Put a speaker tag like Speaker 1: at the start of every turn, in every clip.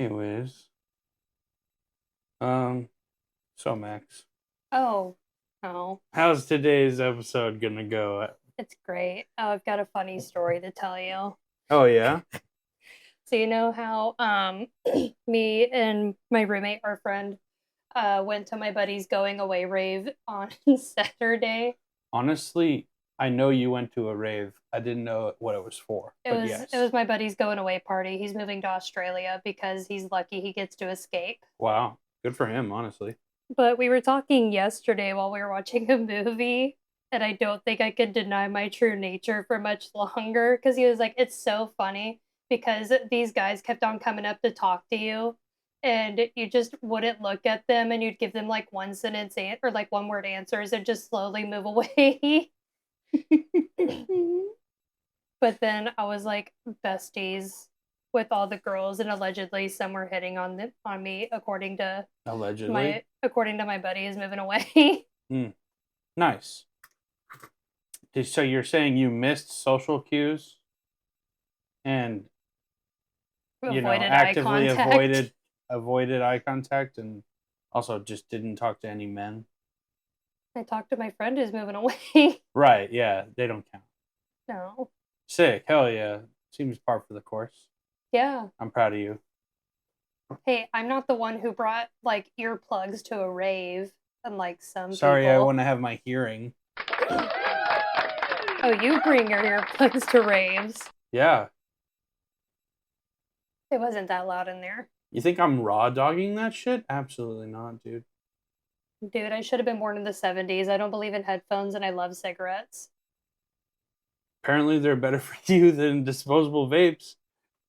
Speaker 1: Anyways, so Max,
Speaker 2: Oh, oh,
Speaker 1: how's today's episode gonna go?
Speaker 2: it's great. Oh, I've got a funny story to tell you.
Speaker 1: Oh yeah,
Speaker 2: So you know how me and my roommate, our friend, went to my buddy's going away rave on Saturday.
Speaker 1: honestly, I know you went to a rave. I didn't know what it was for,
Speaker 2: It
Speaker 1: but
Speaker 2: was it
Speaker 1: yes.
Speaker 2: was my buddy's going away party. He's moving to Australia because he's lucky he gets to escape.
Speaker 1: Wow, good for him, honestly.
Speaker 2: But we were talking yesterday while we were watching a movie, and I don't think I could deny my true nature for much longer because he was like, it's so funny because these guys kept on coming up to talk to you, and you just wouldn't look at them, and you'd give them like one sentence or like one word answers and just slowly move away. But then I was like besties with all the girls, and allegedly some were hitting on me
Speaker 1: Allegedly.
Speaker 2: according to my buddy is moving away.
Speaker 1: Hmm. Nice. So you're saying you missed social cues and
Speaker 2: Avoided eye
Speaker 1: actively
Speaker 2: contact.
Speaker 1: avoided eye contact and also just didn't talk to any men.
Speaker 2: I talked to my friend who's moving away.
Speaker 1: Right? Yeah, they don't count.
Speaker 2: No.
Speaker 1: Sick. Hell yeah. Seems par for the course.
Speaker 2: Yeah.
Speaker 1: I'm proud of you.
Speaker 2: Hey, I'm not the one who brought like earplugs to a rave, unlike some
Speaker 1: Sorry, I
Speaker 2: people.
Speaker 1: want to have my hearing.
Speaker 2: Oh, you bring your earplugs to raves.
Speaker 1: Yeah.
Speaker 2: It wasn't that loud in there.
Speaker 1: You think I'm raw dogging that shit? Absolutely not, dude.
Speaker 2: Dude, I should have been born in the 70s. I don't believe in headphones and I love cigarettes.
Speaker 1: Apparently, they're better for you than disposable vapes.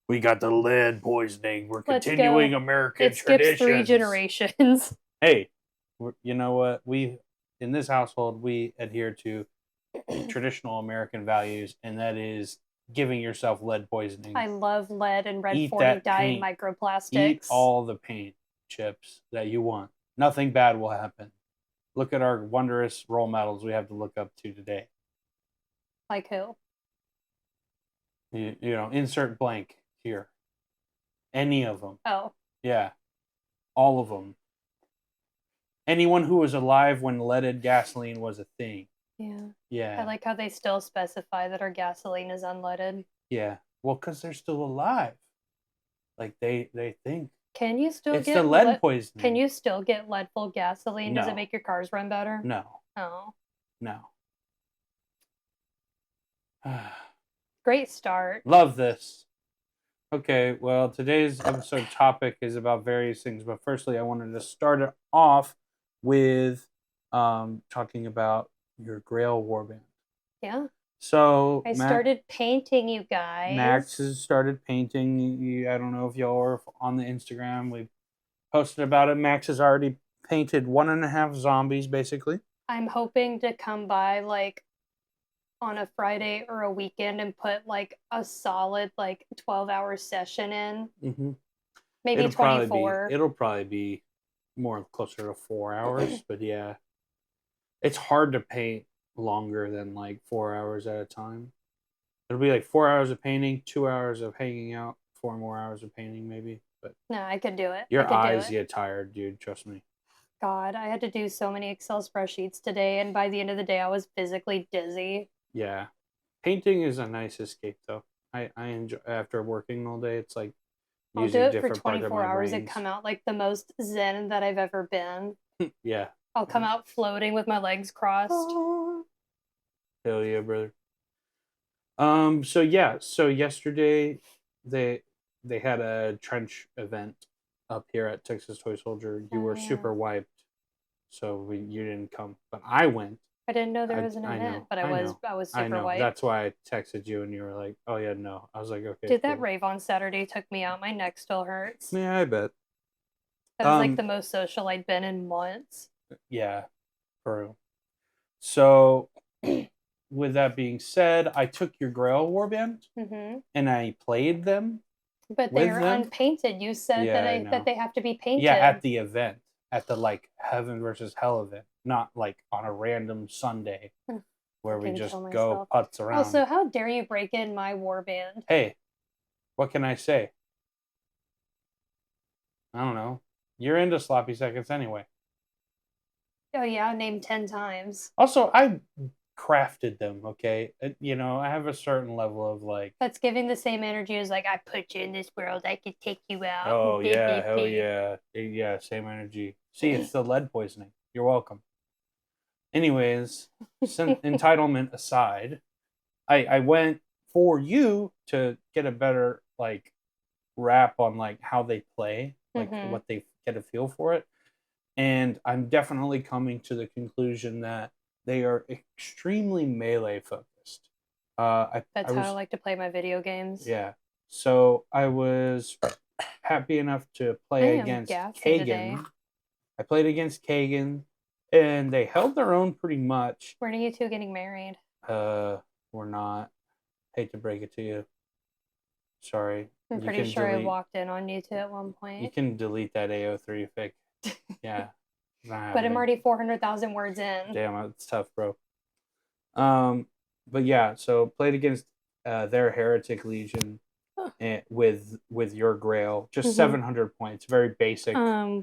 Speaker 1: We got the lead poisoning. We're
Speaker 2: Let's
Speaker 1: continuing
Speaker 2: go.
Speaker 1: American
Speaker 2: It skips three
Speaker 1: traditions.
Speaker 2: generations.
Speaker 1: Hey, you know what? In this household, we adhere to traditional American values, and that is giving yourself lead poisoning.
Speaker 2: I love lead and red
Speaker 1: Eat
Speaker 2: 40
Speaker 1: that
Speaker 2: dye and
Speaker 1: paint. Eat
Speaker 2: microplastics.
Speaker 1: all the paint chips that you want. Nothing bad will happen. Look at our wondrous role models we have to look up to today.
Speaker 2: Like who?
Speaker 1: Insert blank here. Any of them.
Speaker 2: Oh,
Speaker 1: Yeah, all of them. Anyone who was alive when leaded gasoline was a thing.
Speaker 2: yeah. I
Speaker 1: Yeah,
Speaker 2: like how they still specify that our gasoline is unleaded.
Speaker 1: yeah. Well, because they're still alive. Like they think
Speaker 2: Can you still
Speaker 1: it's the
Speaker 2: get
Speaker 1: lead
Speaker 2: Can
Speaker 1: poisoning.
Speaker 2: you still get leadful gasoline? Does it
Speaker 1: No,
Speaker 2: make your cars run better?
Speaker 1: no,
Speaker 2: Oh,
Speaker 1: no.
Speaker 2: great start.
Speaker 1: Love this. Okay, well, today's episode topic is about various things, but firstly, I wanted to start it off with talking about your Grail warband.
Speaker 2: Yeah.
Speaker 1: So,
Speaker 2: I started painting, you
Speaker 1: Max
Speaker 2: guys.
Speaker 1: has started painting. I don't know if y'all are on the Instagram. We posted about it. Max has already painted 1.5 zombies, basically.
Speaker 2: I'm hoping to come by like on a Friday or a weekend and put like a solid like 12-hour session in.
Speaker 1: Mm-hmm.
Speaker 2: Maybe 24.
Speaker 1: It'll probably be more closer to 4 hours, but yeah, it's hard to paint longer than like 4 hours at a time. It'll be like 4 hours of painting, 2 hours of hanging out, 4 more hours of painting, maybe. But
Speaker 2: No, I could do it. I
Speaker 1: your
Speaker 2: could do
Speaker 1: eyes
Speaker 2: it.
Speaker 1: get tired, dude. Trust me.
Speaker 2: God, I had to do so many Excel spreadsheets today, and by the end of the day, I was physically dizzy.
Speaker 1: Yeah, painting is a nice escape, though. I enjoy after working all day. It's like
Speaker 2: I'll do
Speaker 1: using
Speaker 2: it for
Speaker 1: different parts of
Speaker 2: 24
Speaker 1: my
Speaker 2: hours and
Speaker 1: brains.
Speaker 2: come out like the most zen that I've ever been.
Speaker 1: Yeah.
Speaker 2: I'll come out floating with my legs crossed.
Speaker 1: Hell yeah, brother. So yeah, so yesterday they they had a trench event up here at Texas Toy Soldier. You
Speaker 2: Oh,
Speaker 1: were
Speaker 2: yeah.
Speaker 1: super wiped, so you didn't come, but I went.
Speaker 2: I didn't know there
Speaker 1: I
Speaker 2: was an
Speaker 1: I
Speaker 2: event,
Speaker 1: know,
Speaker 2: but I
Speaker 1: I
Speaker 2: was
Speaker 1: know,
Speaker 2: I was
Speaker 1: I
Speaker 2: super
Speaker 1: know.
Speaker 2: wiped.
Speaker 1: That's why I texted you, and you were like, "Oh yeah, no." I was like, "Okay,
Speaker 2: Dude, that
Speaker 1: cool."
Speaker 2: rave on Saturday took me out. My neck still hurts.
Speaker 1: Yeah, I bet.
Speaker 2: That was like
Speaker 1: Um,
Speaker 2: the most social I'd been in months.
Speaker 1: yeah, for real. So, with that being said, I took your Grail warband
Speaker 2: Hmm.
Speaker 1: and I played them
Speaker 2: But they
Speaker 1: with
Speaker 2: are
Speaker 1: them.
Speaker 2: unpainted. You said
Speaker 1: Yeah, I
Speaker 2: that
Speaker 1: know.
Speaker 2: they have to be
Speaker 1: Yeah,
Speaker 2: painted.
Speaker 1: at the event, at the like Heaven versus Hell event, not like on a random Sunday where we
Speaker 2: Fucking
Speaker 1: just
Speaker 2: kill
Speaker 1: go
Speaker 2: myself.
Speaker 1: putz around.
Speaker 2: Also, how dare you break in my warband?
Speaker 1: Hey, what can I say? I don't know. You're into sloppy seconds anyway.
Speaker 2: Oh yeah, name 10 times.
Speaker 1: Also, I crafted them. Okay, I have a certain level of like.
Speaker 2: That's giving the same energy as like I put you in this world, I could take you out.
Speaker 1: Oh
Speaker 2: Beep
Speaker 1: yeah,
Speaker 2: beep
Speaker 1: hell
Speaker 2: beep.
Speaker 1: yeah, yeah. Same energy. See, it's the lead poisoning. You're welcome. Anyways, entitlement aside, I went for you to get a better like wrap on like how they play, like
Speaker 2: Mm-hmm.
Speaker 1: what they get a feel for it. And I'm definitely coming to the conclusion that they are extremely melee focused. I
Speaker 2: That's how I
Speaker 1: was,
Speaker 2: like to play my video games.
Speaker 1: yeah. So I was happy enough to
Speaker 2: I
Speaker 1: play
Speaker 2: am
Speaker 1: against
Speaker 2: gassy today.
Speaker 1: Kagan. I played against Kagan, and they held their own pretty much.
Speaker 2: When are you two getting married?
Speaker 1: Uh, we're not. Hate to break it to you. Sorry.
Speaker 2: I'm
Speaker 1: You
Speaker 2: pretty
Speaker 1: can
Speaker 2: sure I
Speaker 1: delete.
Speaker 2: walked in on you two at one
Speaker 1: You
Speaker 2: point.
Speaker 1: can delete that AO3 fic. Yeah, not
Speaker 2: But I'm
Speaker 1: happening.
Speaker 2: already 400,000 words in.
Speaker 1: Damn, it's tough, bro. Um, but yeah, so played against their Heretic Legion with your Grail, just
Speaker 2: Mm-hmm.
Speaker 1: 700 points, very basic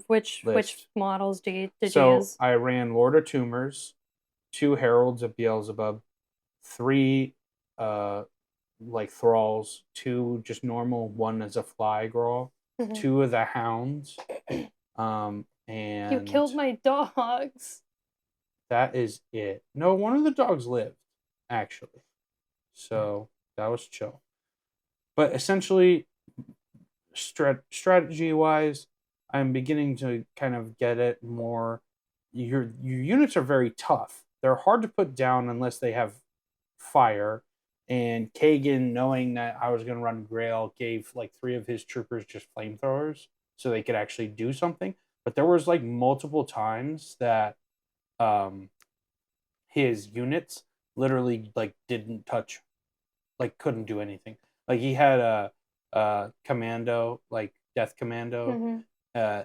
Speaker 2: Which
Speaker 1: list.
Speaker 2: models did you
Speaker 1: So
Speaker 2: use?
Speaker 1: I ran Lord of Tumors, 2 Heralds of Beelzebub, 3 uh like thralls, 2 just normal, 1 as a fly grawl,
Speaker 2: Mm-hmm.
Speaker 1: 2 of the hounds,
Speaker 2: You
Speaker 1: and
Speaker 2: killed my dogs.
Speaker 1: that is it. No, one of the dogs lived, actually. So that was chill. But essentially, strategy wise, I'm beginning to kind of get it more. Your units are very tough. They're hard to put down unless they have fire. And Kagan, knowing that I was going to run Grail, gave like 3 of his troopers just flamethrowers so they could actually do something. But there was like multiple times that um, his units literally like didn't touch, like couldn't do anything. Like he had a commando, like death commando,
Speaker 2: Mm-hmm.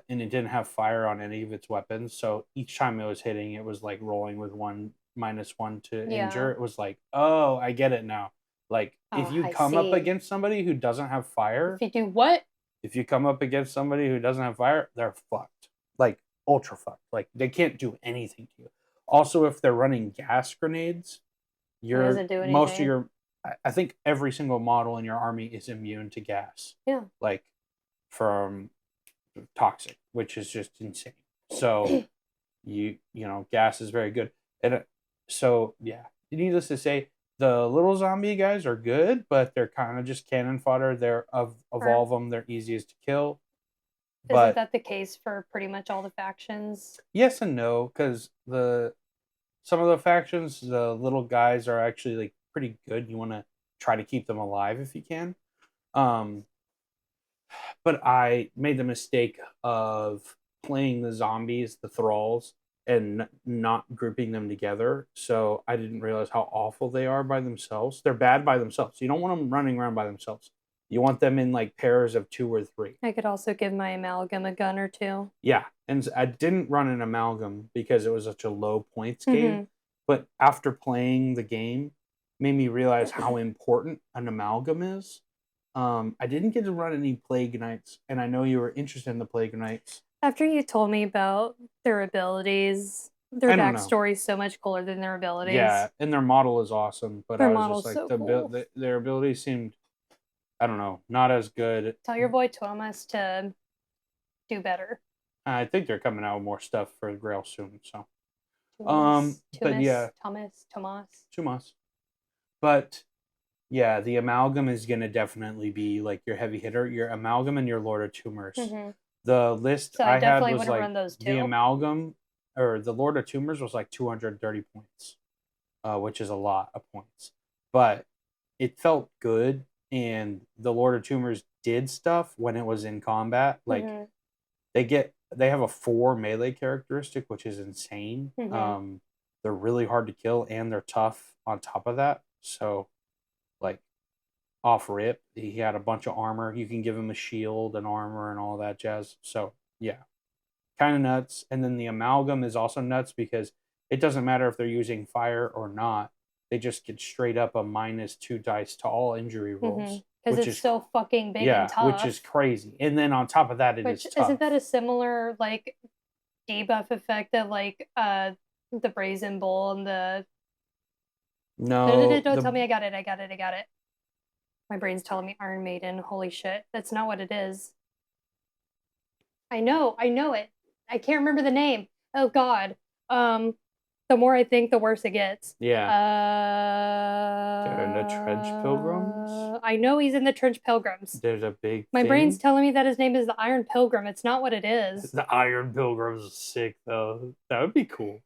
Speaker 1: and it didn't have fire on any of its weapons. So each time it was hitting, it was like rolling with one -1 to
Speaker 2: Yeah.
Speaker 1: injure. It was like, oh, I get it now. Like if
Speaker 2: Oh,
Speaker 1: you
Speaker 2: I
Speaker 1: come up
Speaker 2: see.
Speaker 1: against somebody who doesn't have
Speaker 2: If
Speaker 1: fire,
Speaker 2: you do what?
Speaker 1: if you come up against somebody who doesn't have fire, they're fucked. Like ultra fucked. Like they can't do anything to you. Also, if they're running gas grenades,
Speaker 2: It
Speaker 1: your
Speaker 2: doesn't do
Speaker 1: most of
Speaker 2: anything.
Speaker 1: your I think every single model in your army is immune to gas.
Speaker 2: Yeah.
Speaker 1: Like from toxic, which is just insane. So gas is very good. And so yeah, needless to say, the little zombie guys are good, but they're kind of just cannon fodder. They're of
Speaker 2: Or
Speaker 1: all of them, they're easiest to kill.
Speaker 2: isn't
Speaker 1: But
Speaker 2: that the case for pretty much all the factions?
Speaker 1: yes and no, because the some of the factions, the little guys are actually like pretty good. You want to try to keep them alive if you can. Um, but I made the mistake of playing the zombies, the thralls, and not grouping them together. So I didn't realize how awful they are by themselves. They're bad by themselves. You don't want them running around by themselves. You want them in like pairs of 2 or 3.
Speaker 2: I could also give my amalgam a gun or two.
Speaker 1: Yeah, and I didn't run an amalgam because it was such a low points game.
Speaker 2: Mm-hmm.
Speaker 1: But after playing the game, made me realize how important an amalgam is. I didn't get to run any Plague Knights, and I know you were interested in the Plague Knights.
Speaker 2: After you told me about their abilities, their
Speaker 1: I don't know.
Speaker 2: backstory is so much cooler than their abilities.
Speaker 1: Yeah, and their model is awesome, but
Speaker 2: Their
Speaker 1: I was just
Speaker 2: model's
Speaker 1: like
Speaker 2: so cool.
Speaker 1: their abilities seemed, I don't know, not as good.
Speaker 2: Tell your boy Thomas to do better.
Speaker 1: I think they're coming out with more stuff for Grail soon. So,
Speaker 2: Thomas,
Speaker 1: but yeah,
Speaker 2: Thomas.
Speaker 1: 2 months. But yeah, the amalgam is gonna definitely be like your heavy hitter, your amalgam and your Lord of Tumors.
Speaker 2: Mm-hmm.
Speaker 1: The list
Speaker 2: So I
Speaker 1: I had
Speaker 2: definitely
Speaker 1: was
Speaker 2: wouldn't
Speaker 1: like
Speaker 2: run those
Speaker 1: the
Speaker 2: two.
Speaker 1: amalgam or the Lord of Tumors was like 230 points, which is a lot of points. But it felt good, and the Lord of Tumors did stuff when it was in combat. Like
Speaker 2: Mm-hmm.
Speaker 1: they have a 4 melee characteristic, which is insane.
Speaker 2: Mm-hmm.
Speaker 1: They're really hard to kill, and they're tough on top of that. So like off rip, he had a bunch of armor. You can give him a shield and armor and all that jazz. So yeah, kind of nuts. And then the amalgam is also nuts because it doesn't matter if they're using fire or not. they just get straight up a -2 dice to all injury rolls,
Speaker 2: Because
Speaker 1: which
Speaker 2: it's
Speaker 1: is
Speaker 2: so fucking big and
Speaker 1: yeah, which
Speaker 2: tough.
Speaker 1: is crazy. And then on top of that, it is
Speaker 2: Which
Speaker 1: tough.
Speaker 2: isn't that a similar like debuff effect that like the Brazen Bull and the
Speaker 1: No,
Speaker 2: don't tell me I got it. My brain's telling me Iron Maiden. Holy shit. That's not what it is. I know it. I can't remember the name. Oh god. The more I think, the worse it gets.
Speaker 1: yeah, they're in the Trench Pilgrims.
Speaker 2: I know he's in the Trench Pilgrims.
Speaker 1: There's a big
Speaker 2: My
Speaker 1: thing.
Speaker 2: brain's telling me that his name is the Iron Pilgrim. It's not what it is.
Speaker 1: The Iron Pilgrims is sick though. That would be cool.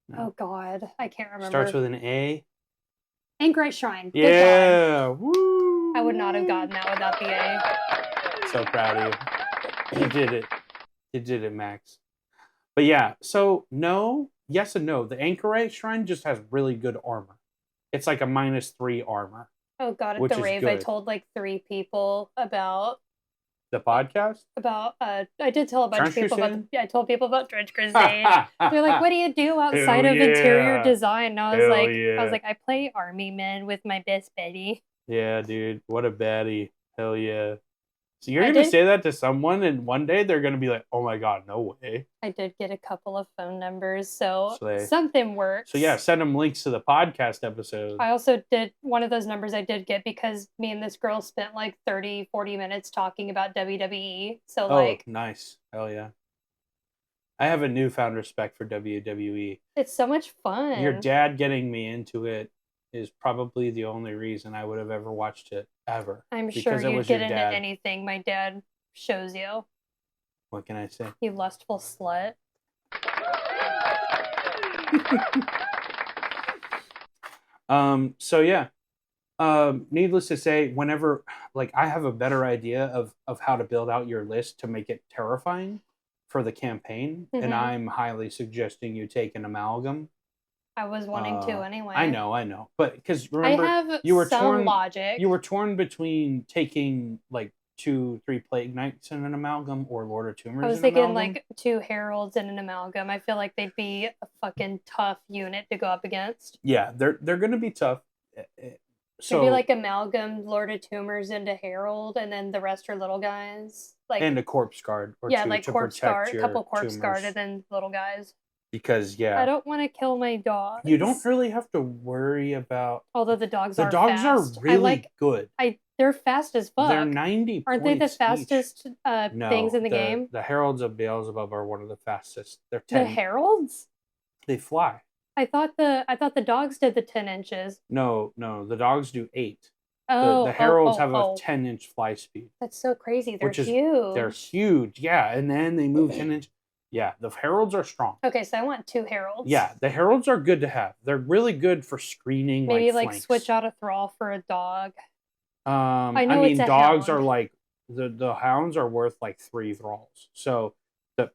Speaker 2: No. Oh god, I can't remember.
Speaker 1: Starts with an A.
Speaker 2: Anchorite Shrine. Good
Speaker 1: yeah,
Speaker 2: God.
Speaker 1: woo!
Speaker 2: I would not have gotten that without the A.
Speaker 1: So proud of you. You did it. You did it, Max. But yeah, so no, yes and no. The Anchorite Shrine just has really good armor. It's like a -3 armor.
Speaker 2: Oh god, at the rave I told like 3 people about
Speaker 1: the podcast.
Speaker 2: About I did tell a bunch of people about I told people about Trench Crusade. They're like, what do you do outside of interior design? And I was like, I play army men with my best buddy.
Speaker 1: Yeah, dude. What a baddie. Hell yeah. So you're going to say that to someone and one day they're going to be like, oh my God, no way.
Speaker 2: I did get a couple of phone numbers, so something works.
Speaker 1: So yeah, send them links to the podcast episode.
Speaker 2: I also did, one of those numbers I did get because me and this girl spent like 30, 40 minutes talking about WWE. So
Speaker 1: nice. Hell yeah. I have a newfound respect for WWE.
Speaker 2: It's so much fun.
Speaker 1: Your dad getting me into it is probably the only reason I would have ever watched it, ever.
Speaker 2: I'm sure you'd get into anything my dad shows you.
Speaker 1: What can I say?
Speaker 2: You lustful slut.
Speaker 1: So yeah. Needless to say, whenever I have a better idea of how to build out your list to make it terrifying for the campaign, and I'm highly suggesting you take an amalgam.
Speaker 2: I was wanting to anyway.
Speaker 1: I know. But because remember, you were torn.
Speaker 2: Logic.
Speaker 1: You were torn between taking like 2-3 Plague Knights in an amalgam or Lord of Tumors.
Speaker 2: I was thinking like 2 Heralds in an amalgam. I feel like they'd be a fucking tough unit to go up against.
Speaker 1: Yeah, they're gonna be tough.
Speaker 2: So maybe like amalgam Lord of Tumors into Herald, and then the rest are little guys.
Speaker 1: And a Corpse Guard or two to
Speaker 2: Corpse Guard, a couple Corpse
Speaker 1: tumors.
Speaker 2: Guard, and then little guys.
Speaker 1: Because
Speaker 2: I don't want to kill my dogs.
Speaker 1: You don't really have to worry about.
Speaker 2: Although the dogs are
Speaker 1: really good.
Speaker 2: They're fast as fuck.
Speaker 1: They're 90.
Speaker 2: Aren't they the fastest things in the game?
Speaker 1: The Heralds of Beelzebub are one of the fastest. They're 10.
Speaker 2: The Heralds?
Speaker 1: They fly.
Speaker 2: I thought the dogs did the 10 inches.
Speaker 1: No, the dogs do 8. The Heralds have a 10-inch fly speed.
Speaker 2: That's so crazy. They're huge.
Speaker 1: They're huge, yeah. And then they move 10 inch. Yeah, the Heralds are strong.
Speaker 2: Okay, so I want 2 Heralds.
Speaker 1: Yeah, the Heralds are good to have. They're really good for screening.
Speaker 2: Maybe
Speaker 1: flanks.
Speaker 2: Switch out a thrall for a dog.
Speaker 1: I mean, dogs are like the hounds are worth like 3 thralls. So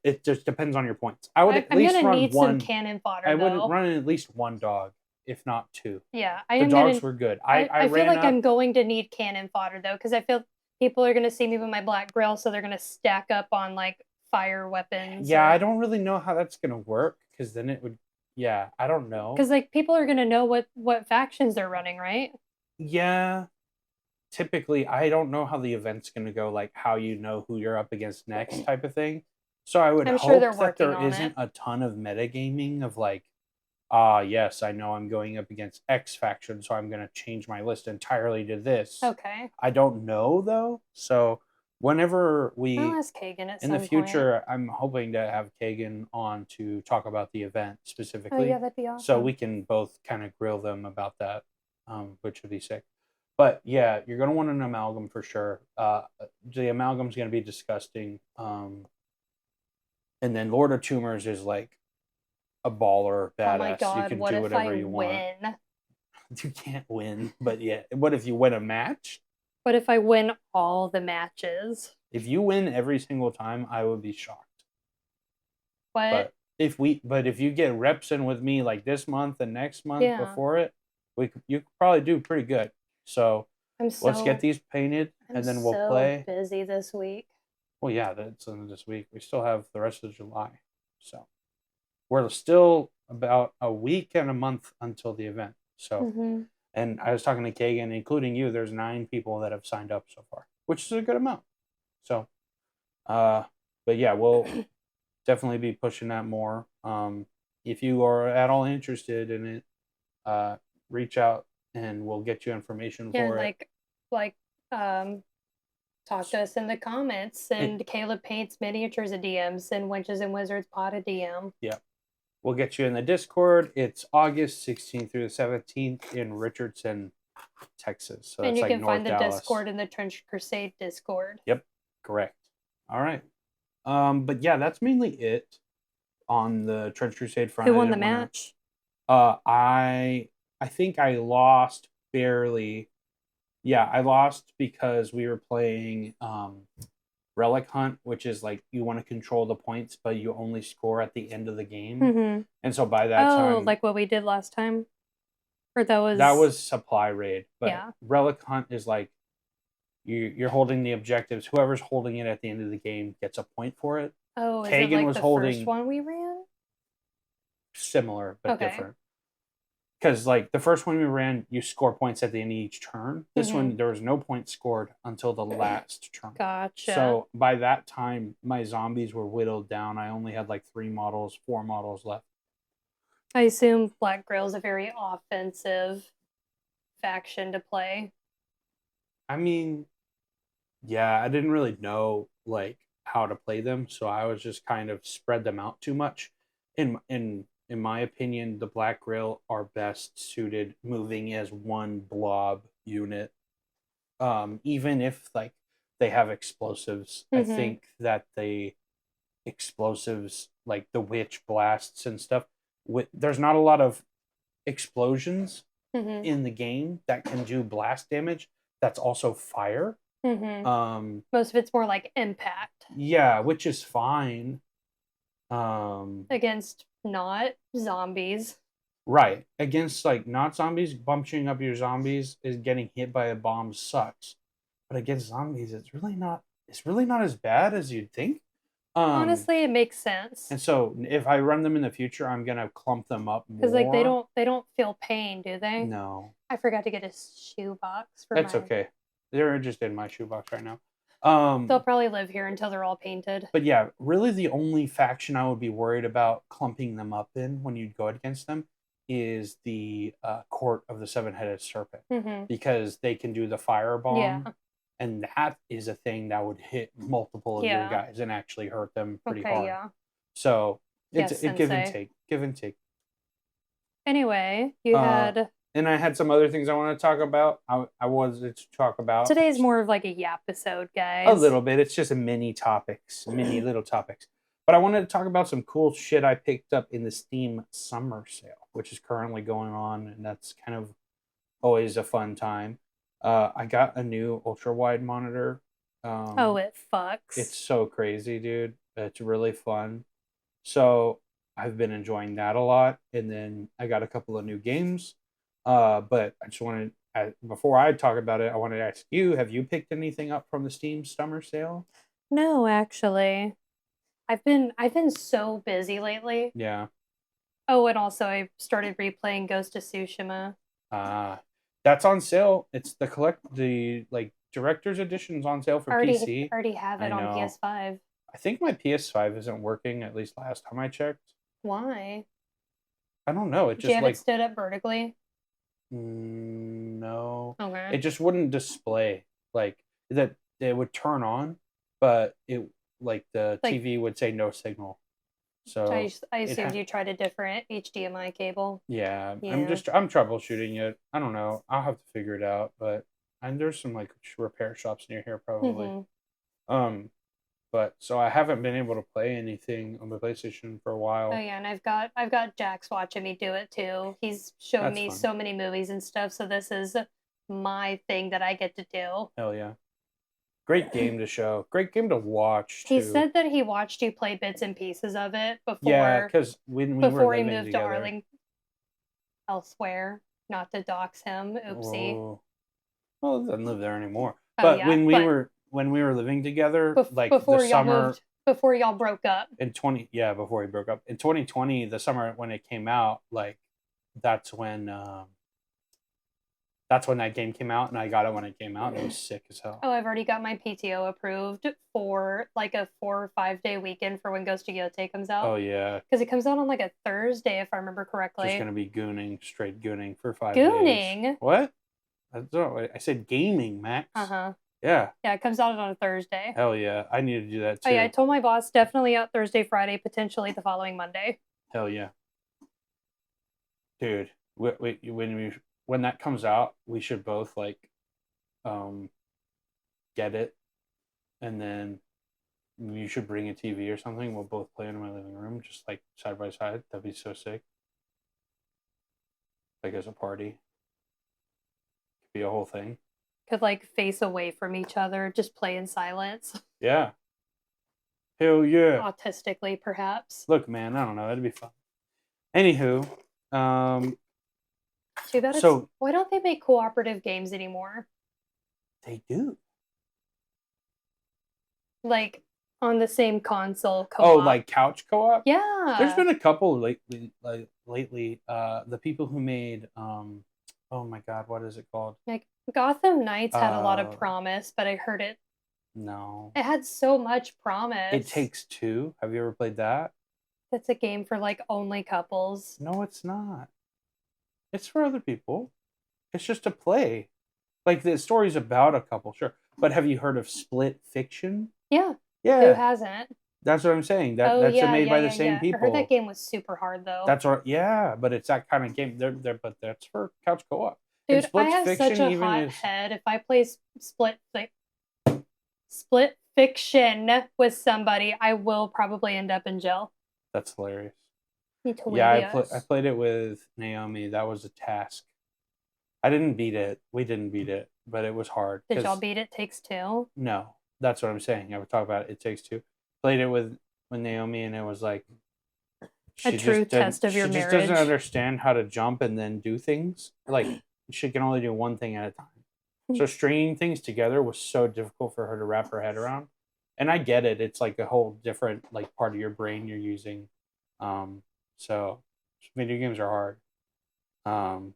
Speaker 1: it just depends on your points. I would at least run one.
Speaker 2: Some cannon fodder.
Speaker 1: I would run at least 1 dog, if not 2.
Speaker 2: Yeah,
Speaker 1: the dogs were good.
Speaker 2: I feel like I'm going to need cannon fodder though, because I feel people are going to see me with my black grill, so they're going to stack up on like fire weapons.
Speaker 1: Yeah, I don't really know how that's going to work, because then it would. Yeah, I don't know.
Speaker 2: Because like people are going to know what factions they're running, right?
Speaker 1: Yeah. Typically, I don't know how the event's going to go, like how you know who you're up against next type of thing. So I would hope that there isn't a ton of metagaming of like, yes, I know I'm going up against X faction, so I'm going to change my list entirely to this.
Speaker 2: Okay.
Speaker 1: I don't know, though. So whenever
Speaker 2: I'll ask Kagan at
Speaker 1: in the future, I'm hoping to have Kagan on to talk about the event specifically.
Speaker 2: Oh, yeah, that'd be awesome.
Speaker 1: So we can both kind of grill them about that, which would be sick. But yeah, you're going to want an amalgam for sure. The amalgam's going to be disgusting. And then Lord of Tumors is like a baller, badass. Oh my God, you can do whatever you want. You can't win, but yeah. What if you win a match?
Speaker 2: What if I win all the matches?
Speaker 1: If you win every single time, I would be shocked.
Speaker 2: What?
Speaker 1: But if you get reps in with me like this month and next month before it, you could probably do pretty good. So let's get these painted and then we'll play.
Speaker 2: I'm busy this week.
Speaker 1: Well, yeah, that's this week. We still have the rest of July. So we're still about a week and a month until the event. So,
Speaker 2: Mm-hmm.
Speaker 1: and I was talking to Kagan, including you. There's 9 people that have signed up so far, which is a good amount. So, but yeah, we'll definitely be pushing that more. If you are at all interested in it, reach out and we'll get you information
Speaker 2: Yeah,
Speaker 1: for it.
Speaker 2: like um talk to us in the comments.
Speaker 1: it.
Speaker 2: Send Caleb Paints Miniatures a DM. Send Wenches and Wizards Pod a DM.
Speaker 1: Yeah, we'll get you in the Discord. It's August 16th through the 17th in Richardson, Texas. So
Speaker 2: And
Speaker 1: that's
Speaker 2: you
Speaker 1: like
Speaker 2: can
Speaker 1: North
Speaker 2: find the
Speaker 1: Dallas.
Speaker 2: Discord in the Trench Crusade Discord.
Speaker 1: Yep, correct. All right. But yeah, that's mainly it on the Trench Crusade front.
Speaker 2: Who won the match?
Speaker 1: I think I lost barely. Yeah, I lost because we were playing Relic Hunt, which is like you want to control the points, but you only score at the end of the game.
Speaker 2: Mm-hmm.
Speaker 1: And so by that time,
Speaker 2: like what we did last time, or
Speaker 1: that was supply raid. But
Speaker 2: yeah.
Speaker 1: Relic Hunt is like you're holding the objectives. Whoever's holding it at the end of the game gets a point for it.
Speaker 2: Oh, is
Speaker 1: Kagan
Speaker 2: it like
Speaker 1: was
Speaker 2: the
Speaker 1: holding
Speaker 2: first one we ran?
Speaker 1: similar but
Speaker 2: Okay.
Speaker 1: different. Because like the first one we ran, you score points at the end of each turn. This one, there was no points scored until the last turn.
Speaker 2: Gotcha.
Speaker 1: So by that time, my zombies were whittled down. I only had like 4 models left.
Speaker 2: I assume Black Grail is a very offensive faction to play.
Speaker 1: I mean, yeah, I didn't really know like how to play them, so I was just kind of spread them out too much. In my opinion, the Black Grail are best suited moving as one blob unit. Even if like they have explosives, I think that the explosives like the witch blasts and stuff, there's not a lot of explosions in the game that can do blast damage. That's also fire.
Speaker 2: Most of it's more like impact.
Speaker 1: Yeah, which is fine.
Speaker 2: Against not zombies.
Speaker 1: Right. Against like not zombies, bunching up your zombies is getting hit by a bomb sucks. But against zombies, it's really not as bad as you'd think.
Speaker 2: Honestly, it makes sense.
Speaker 1: And so if I run them in the future, I'm gonna clump them up more.
Speaker 2: Because like they don't feel pain, do they?
Speaker 1: No.
Speaker 2: I forgot to get a shoebox for
Speaker 1: That's okay. They're just in my shoebox right now.
Speaker 2: They'll probably live here until they're all painted.
Speaker 1: But yeah, really the only faction I would be worried about clumping them up in when you go against them is the Court of the Seven-Headed Serpent. Because they can do the firebomb.
Speaker 2: Yeah.
Speaker 1: And that is a thing that would hit multiple of your guys and actually hurt them pretty hard. Yeah. So it's give and take. Give and take.
Speaker 2: Anyway, you had...
Speaker 1: And I had some other things I want to talk about. I wanted to talk about...
Speaker 2: Today's more of like a yap episode, guys.
Speaker 1: A little bit. It's just a mini little topics. But I wanted to talk about some cool shit I picked up in the Steam Summer Sale, which is currently going on, and that's kind of always a fun time. I got a new ultra-wide monitor.
Speaker 2: It fucks.
Speaker 1: It's so crazy, dude. It's really fun. So I've been enjoying that a lot. And then I got a couple of new games. But I just wanted, before I talk about it, I wanted to ask you, have you picked anything up from the Steam Summer Sale?
Speaker 2: No, actually. I've been so busy lately.
Speaker 1: Yeah.
Speaker 2: Oh, and also I started replaying Ghost of Tsushima.
Speaker 1: That's on sale. It's the director's edition's on sale for PC.
Speaker 2: I already have it on PS5.
Speaker 1: I think my PS5 isn't working, at least last time I checked.
Speaker 2: Why?
Speaker 1: I don't know.
Speaker 2: Do you have it stood up vertically?
Speaker 1: No.
Speaker 2: Okay.
Speaker 1: It just wouldn't display like that. It would turn on, but it the TV would say no signal. So
Speaker 2: I assumed you tried a different HDMI cable.
Speaker 1: Yeah. I'm troubleshooting it. I don't know. I'll have to figure it out. But there's some like repair shops near here probably. But so I haven't been able to play anything on the PlayStation for a while.
Speaker 2: Oh yeah, and I've got Jax watching me do it too. He's shown me so many movies and stuff, so this is my thing that I get to do.
Speaker 1: Hell yeah. Great game to show. Great game to watch too.
Speaker 2: He said that he watched you play bits and pieces of it before.
Speaker 1: Yeah, because before he moved
Speaker 2: to Arlington elsewhere, not to dox him. Oopsie.
Speaker 1: Whoa. Well, he doesn't live there anymore. But when we were living together,
Speaker 2: before y'all broke up.
Speaker 1: Before he broke up. In 2020, the summer when it came out, that's when That's when that game came out, and I got it when it came out, and it was sick as hell.
Speaker 2: Oh, I've already got my PTO approved for like a 4 or 5 day weekend for when Ghost of Yotei comes out.
Speaker 1: Oh yeah,
Speaker 2: Because it comes out on like a Thursday, if I remember correctly.
Speaker 1: just gonna be gooning, straight gooning for 5 days.
Speaker 2: Gooning?
Speaker 1: What? I said gaming, Max.
Speaker 2: Uh-huh.
Speaker 1: Yeah.
Speaker 2: Yeah, it comes out on a Thursday.
Speaker 1: Hell yeah, I need to do that too.
Speaker 2: Oh yeah, I told my boss definitely out Thursday, Friday, potentially the following Monday.
Speaker 1: Hell yeah, dude. When that comes out, we should both like get it, and then you should bring a TV or something. We'll both play in my living room, just like side by side. That'd be so sick. Like as a party, could be a whole thing.
Speaker 2: Could like face away from each other, just play in silence.
Speaker 1: Yeah. Hell yeah.
Speaker 2: Autistically, perhaps.
Speaker 1: Look, man, I don't know. That'd be fun. Anywho,
Speaker 2: Too bad.
Speaker 1: So
Speaker 2: why don't they make cooperative games anymore?
Speaker 1: they do.
Speaker 2: Like on the same console co-op.
Speaker 1: Oh, like couch co-op?
Speaker 2: Yeah.
Speaker 1: There's been a couple lately. The people who made oh my god, what is it called?
Speaker 2: Like Gotham Knights had a lot of promise, but I heard it.
Speaker 1: No.
Speaker 2: It had so much promise.
Speaker 1: It Takes Two. Have you ever played that?
Speaker 2: That's a game for like only couples.
Speaker 1: No, it's not. It's for other people. It's just a play. Like the story's about a couple, sure. But have you heard of Split Fiction?
Speaker 2: Yeah.
Speaker 1: Yeah.
Speaker 2: Who hasn't?
Speaker 1: That's what I'm saying. That's made by the same people.
Speaker 2: I heard that game was super hard though.
Speaker 1: That's right. Yeah, but it's that kind of game. But that's for couch co-op.
Speaker 2: Dude, I have such a hot head. If I play Split Fiction with somebody, I will probably end up in jail.
Speaker 1: That's hilarious.
Speaker 2: Yeah,
Speaker 1: I played it with Naomi. That was a task. I didn't beat it. We didn't beat it, but it was hard.
Speaker 2: Did y'all beat It Takes Two?
Speaker 1: No, that's what I'm saying. I would talk about It Takes Two. Played it with Naomi, and it was like
Speaker 2: a true test of your marriage.
Speaker 1: She just doesn't understand how to jump and then do things. Like she can only do one thing at a time. So stringing things together was so difficult for her to wrap her head around. And I get it. It's like a whole different like part of your brain you're using. So video games are hard.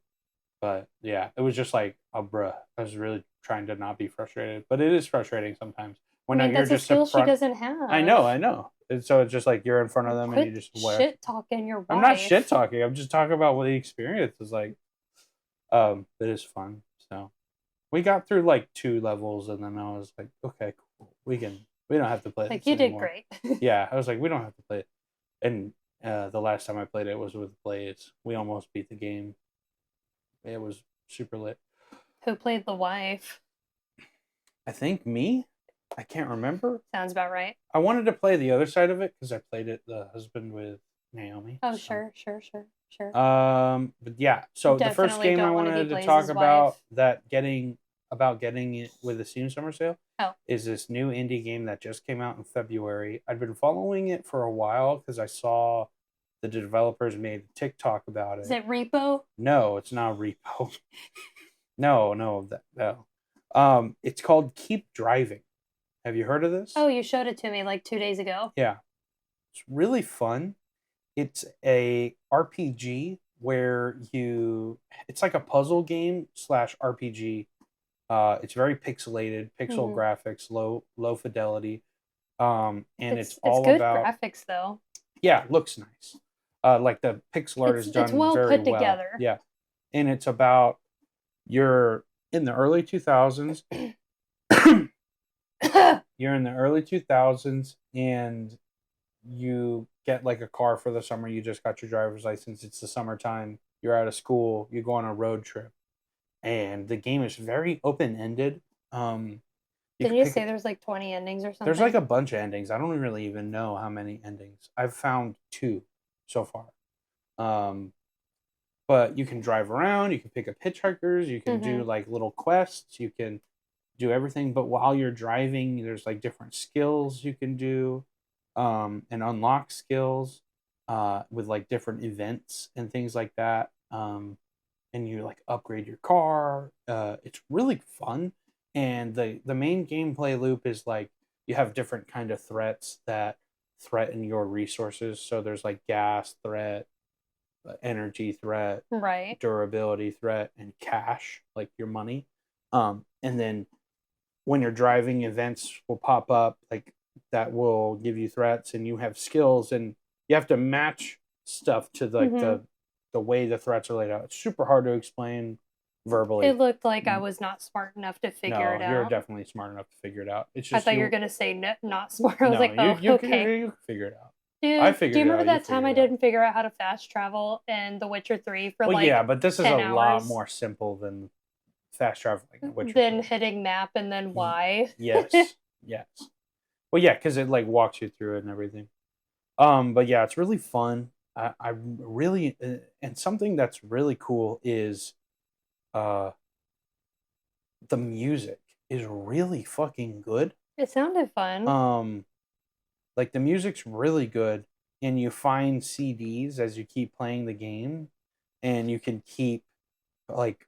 Speaker 1: But yeah, it was just like, oh, bruh. I was really trying to not be frustrated, but it is frustrating sometimes when
Speaker 2: I mean,
Speaker 1: you're
Speaker 2: that's a skill she doesn't have.
Speaker 1: I know. And so it's just like you're in front of them and you just
Speaker 2: shit talking your wife.
Speaker 1: I'm not shit talking. I'm just talking about what the experience is like. It is fun. So we got through like 2 levels, and then I was like, okay, cool. We don't have to play.
Speaker 2: Like you did great.
Speaker 1: Yeah, I was like, we don't have to play it. And the last time I played it was with Blaze. We almost beat the game. It was super lit.
Speaker 2: Who played the wife?
Speaker 1: I think me. I can't remember.
Speaker 2: Sounds about right.
Speaker 1: I wanted to play the other side of it because I played it the husband with Naomi.
Speaker 2: Oh, so. Sure.
Speaker 1: But yeah, so the first game I wanted to talk about getting it with the Steam Summer Sale is this new indie game that just came out in February. I've been following it for a while because I saw the developers made a TikTok about it.
Speaker 2: Is it Repo?
Speaker 1: No, it's not Repo. No. It's called Keep Driving. Have you heard of this?
Speaker 2: Oh, you showed it to me like 2 days ago.
Speaker 1: Yeah. It's really fun. It's a RPG where it's like a puzzle game / RPG. It's very pixelated, pixel graphics, low fidelity. And it's all
Speaker 2: good
Speaker 1: about
Speaker 2: graphics though.
Speaker 1: Yeah, it looks nice. Like the pixel art is done very well. It's well put together. Yeah. And it's about you're in the early 2000s. You're in the early 2000s and you get like a car for the summer. You just got your driver's license. It's the summertime. You're out of school. You go on a road trip. And the game is very open-ended.
Speaker 2: Didn't you say there's like 20 endings or something?
Speaker 1: There's like a bunch of endings. I don't really even know how many endings. I've found 2 so far. But you can drive around. You can pick up hitchhikers. You can do like little quests. You can do everything. But while you're driving, there's like different skills you can do and unlock skills with like different events and things like that. And you like upgrade your car. It's really fun. And the main gameplay loop is like you have different kind of threats that threaten your resources. So there's like gas threat, energy threat,
Speaker 2: Right.
Speaker 1: durability threat, and cash, like your money. And then when you're driving, events will pop up like that will give you threats, and you have skills, and you have to match stuff to like
Speaker 2: Hmm.
Speaker 1: the way the threats are laid out. It's super hard to explain verbally.
Speaker 2: It looked like I was not smart enough to figure
Speaker 1: No,
Speaker 2: it
Speaker 1: you're
Speaker 2: out.
Speaker 1: definitely smart enough to figure it out. It's
Speaker 2: I
Speaker 1: just
Speaker 2: thought you were
Speaker 1: you.
Speaker 2: gonna say not smart. I was
Speaker 1: No,
Speaker 2: like,
Speaker 1: you
Speaker 2: oh,
Speaker 1: you can
Speaker 2: okay.
Speaker 1: you can figure it out. I
Speaker 2: Dude, do
Speaker 1: figured
Speaker 2: you
Speaker 1: it
Speaker 2: remember
Speaker 1: out. You
Speaker 2: that time
Speaker 1: figured
Speaker 2: I
Speaker 1: it out.
Speaker 2: didn't figure out how to fast travel in The Witcher 3 for
Speaker 1: Well, yeah,
Speaker 2: like
Speaker 1: but this is a
Speaker 2: 10
Speaker 1: lot
Speaker 2: hours?
Speaker 1: more simple than fast traveling in Witcher
Speaker 2: Then
Speaker 1: 3.
Speaker 2: hitting map and then Y.
Speaker 1: Yes, yes. Well, yeah, because it like walks you through it and everything. But yeah, it's really fun. I really and something that's really cool is uh the music is really fucking good.
Speaker 2: It sounded fun.
Speaker 1: Um, like the music's really good, and you find CDs as you keep playing the game, and you can keep like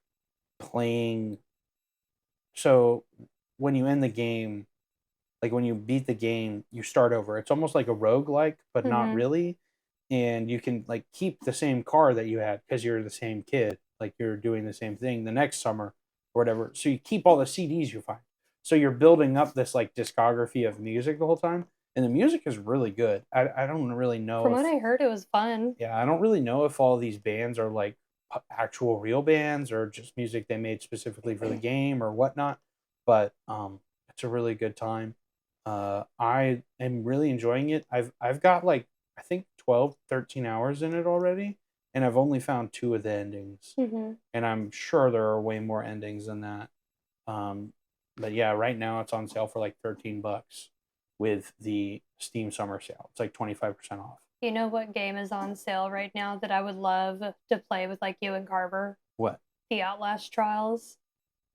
Speaker 1: playing. So when you end the game, like when you beat the game, you start over. It's almost like a roguelike, but not
Speaker 2: Hmm.
Speaker 1: really. And you can like keep the same car that you had because you're the same kid, like you're doing the same thing the next summer or whatever. So you keep all the CDs you find. So you're building up this like discography of music the whole time. And the music is really good. I don't really know
Speaker 2: From what
Speaker 1: if
Speaker 2: I heard, it was fun.
Speaker 1: yeah, I don't really know if all these bands are like actual real bands or just music they made specifically for the game or whatnot. But it's a really good time. I am really enjoying it. I've got like I think 12, 13 hours in it already, and I've only found two of the endings.
Speaker 2: Hmm.
Speaker 1: And I'm sure there are way more endings than that. Um, but yeah, right now it's on sale for like $13 with the Steam Summer Sale. It's like 25% off.
Speaker 2: You know what game is on sale right now that I would love to play with like you and Carver?
Speaker 1: What?
Speaker 2: The Outlast Trials.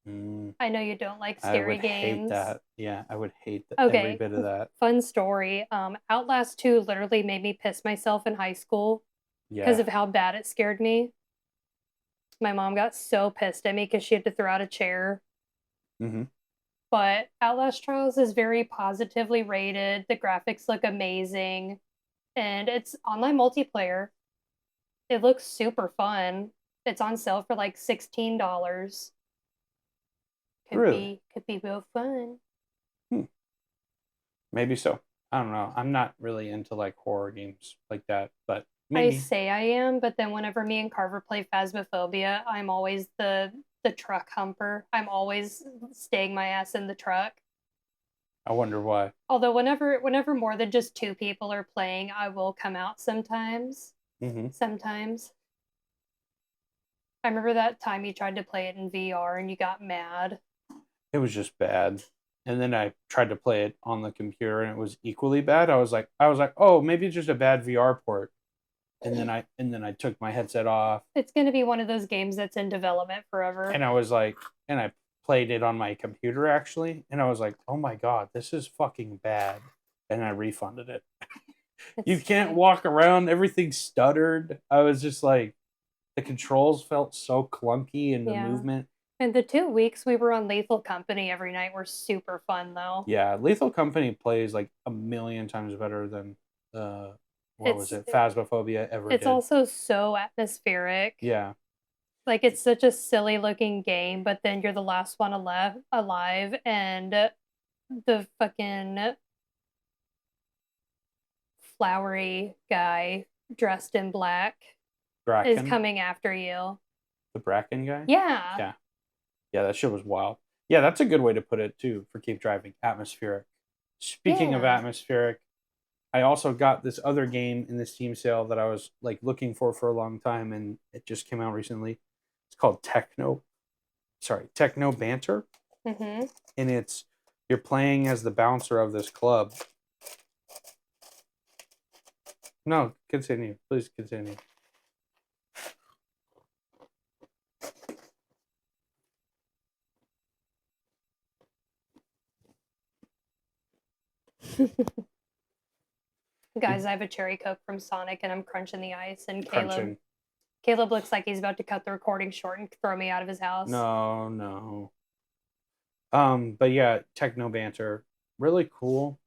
Speaker 1: Mm,
Speaker 2: I know you don't like
Speaker 1: I
Speaker 2: scary
Speaker 1: would hate
Speaker 2: games.
Speaker 1: that. Yeah, I would hate every
Speaker 2: Okay,
Speaker 1: bit of that.
Speaker 2: fun story. Outlast 2 literally made me piss myself in high school because
Speaker 1: Yeah.
Speaker 2: of how bad it scared me. My mom got so pissed at me because she had to throw out a chair.
Speaker 1: Hmm.
Speaker 2: But Outlast Trials is very positively rated. The graphics look amazing, and it's online multiplayer. It looks super fun. It's on sale for like $16.
Speaker 1: Really?
Speaker 2: Could be real fun.
Speaker 1: Hmm. Maybe so. I don't know. I'm not really into like horror games like that, but
Speaker 2: I
Speaker 1: maybe.
Speaker 2: say I am, but then whenever me and Carver play Phasmophobia, I'm always the truck humper. I'm always staying my ass in the truck.
Speaker 1: I wonder why.
Speaker 2: Although whenever more than just two people are playing, I will come out sometimes.
Speaker 1: Hmm.
Speaker 2: Sometimes. I remember that time you tried to play it in VR and you got mad.
Speaker 1: It was just bad. And then I tried to play it on the computer and it was equally bad. I was like, "Oh, maybe it's just a bad VR port." And then I took my headset off
Speaker 2: It's going to be one of those games that's in development forever.
Speaker 1: and I was like and I played it on my computer actually and I was like, "Oh my god, this is fucking bad." And I refunded it. You
Speaker 2: It's
Speaker 1: can't walk around, everything stuttered. I was just like the controls felt so clunky and the
Speaker 2: yeah.
Speaker 1: movement.
Speaker 2: And the 2 weeks we were on Lethal Company every night were super fun though.
Speaker 1: Yeah, Lethal Company plays like a million times better than what was
Speaker 2: It's
Speaker 1: it? Phasmophobia ever
Speaker 2: it's
Speaker 1: did.
Speaker 2: also so atmospheric.
Speaker 1: Yeah.
Speaker 2: Like it's such a silly looking game, but then you're the last one alive, and the fucking flowery guy dressed in black is
Speaker 1: Bracken,
Speaker 2: coming after you.
Speaker 1: the Bracken guy.
Speaker 2: Yeah,
Speaker 1: Yeah. Yeah, that shit was wild. Yeah, that's a good way to put it too for keep driving. Atmospheric. Speaking of
Speaker 2: yeah.
Speaker 1: atmospheric, I also got this other game in the Steam sale that I was like looking for a long time, and it just came out recently. It's called Techno Banter,
Speaker 2: Mm-hmm.
Speaker 1: and it's you're playing as the bouncer of this club. No, continue, please continue.
Speaker 2: Guys, I have a cherry coke from Sonic, and I'm crunching the ice. And
Speaker 1: Crunching.
Speaker 2: Caleb looks like he's about to cut the recording short and throw me out of his house.
Speaker 1: No, no. But yeah, Techno Banter, really cool.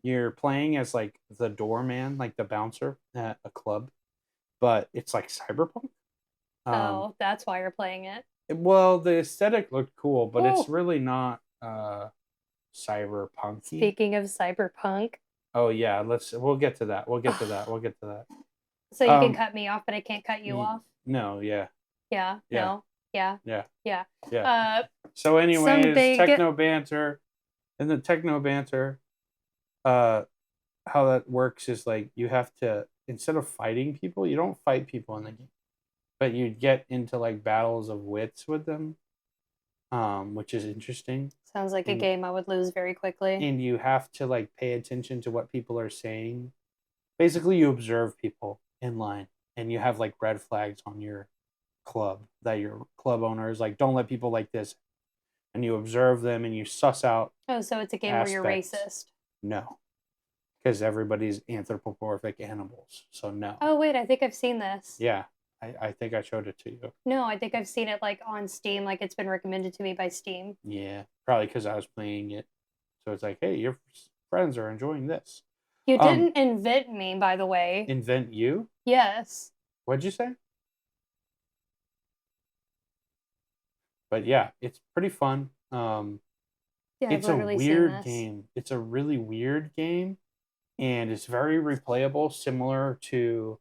Speaker 1: You're playing as like the doorman, like the bouncer at a club, but it's like cyberpunk.
Speaker 2: Oh, that's why you're playing it.
Speaker 1: Well, the aesthetic looked cool, but it's
Speaker 2: Oh,
Speaker 1: really not cyberpunky.
Speaker 2: speaking of cyberpunk,
Speaker 1: Oh yeah, we'll get to that. We'll get to that. We'll get to that.
Speaker 2: so you can
Speaker 1: Um,
Speaker 2: cut me off, but I can't cut you off.
Speaker 1: no, yeah,
Speaker 2: Yeah,
Speaker 1: yeah,
Speaker 2: no, yeah,
Speaker 1: yeah,
Speaker 2: yeah.
Speaker 1: yeah.
Speaker 2: Uh,
Speaker 1: So,
Speaker 2: some
Speaker 1: anyways,
Speaker 2: big.
Speaker 1: techno banter. In the techno banter, uh, how that works is like you have to, instead of fighting people, you don't fight people in the game, but you get into like battles of wits with them, which is interesting.
Speaker 2: Sounds like a
Speaker 1: And
Speaker 2: game I would lose very quickly.
Speaker 1: and you have to like pay attention to what people are saying. Basically, you observe people in line, and you have like red flags on your club that your club owner is like, don't let people like this, and you observe them and you suss out
Speaker 2: Oh, so it's a game where you're
Speaker 1: aspects.
Speaker 2: racist.
Speaker 1: No, because everybody's anthropomorphic animals, so no.
Speaker 2: Oh, wait, I think I've seen this.
Speaker 1: Yeah, I think I showed it to you.
Speaker 2: No, I think I've seen it like on Steam, like it's been recommended to me by Steam.
Speaker 1: Yeah, probably because I was playing it, so it's like, hey, your friends are enjoying this.
Speaker 2: You didn't invent me, by the way.
Speaker 1: Invent you?
Speaker 2: Yes.
Speaker 1: What'd you say? But yeah, it's pretty fun.
Speaker 2: Yeah,
Speaker 1: It's a weird game. It's a really weird game, and it's very replayable, similar to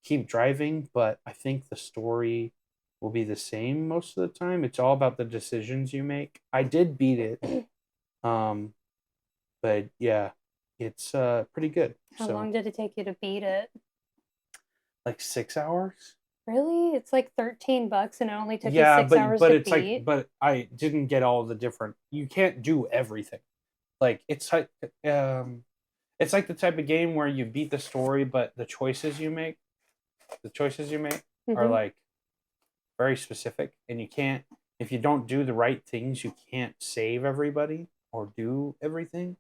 Speaker 1: Keep Driving, but I think the story will be the same most of the time. It's all about the decisions you make. I did beat it, um, but yeah, it's pretty good.
Speaker 2: How long did it take you to beat it?
Speaker 1: Like 6 hours.
Speaker 2: Really? It's like $13 and it only took you
Speaker 1: Yeah,
Speaker 2: 6 hours
Speaker 1: but
Speaker 2: to
Speaker 1: it's like,
Speaker 2: beat?
Speaker 1: but I didn't get all the different. You can't do everything. Like it's like the type of game where you beat the story, but the choices you make are
Speaker 2: Mm-hmm.
Speaker 1: like very specific, and you can't, if you don't do the right things, you can't save everybody or do everything.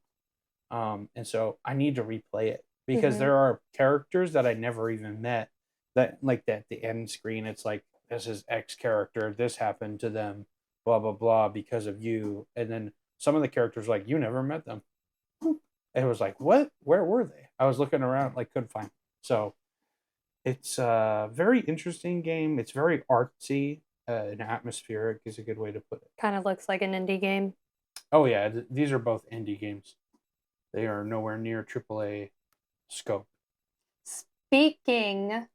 Speaker 1: And so I need to replay it because
Speaker 2: Mm-hmm.
Speaker 1: there are characters that I never even met, that like that the end screen, it's like, this is X character, this happened to them, blah blah blah, because of you. And then some of the characters, like, you never met them. It was like, what? Where were they? I was looking around, like, couldn't find them. So it's a very interesting game. It's very artsy, and atmospheric is a good way to put it.
Speaker 2: Kind of looks like an indie game.
Speaker 1: Oh yeah, these are both indie games. They are nowhere near AAA scope.
Speaker 2: Speaking of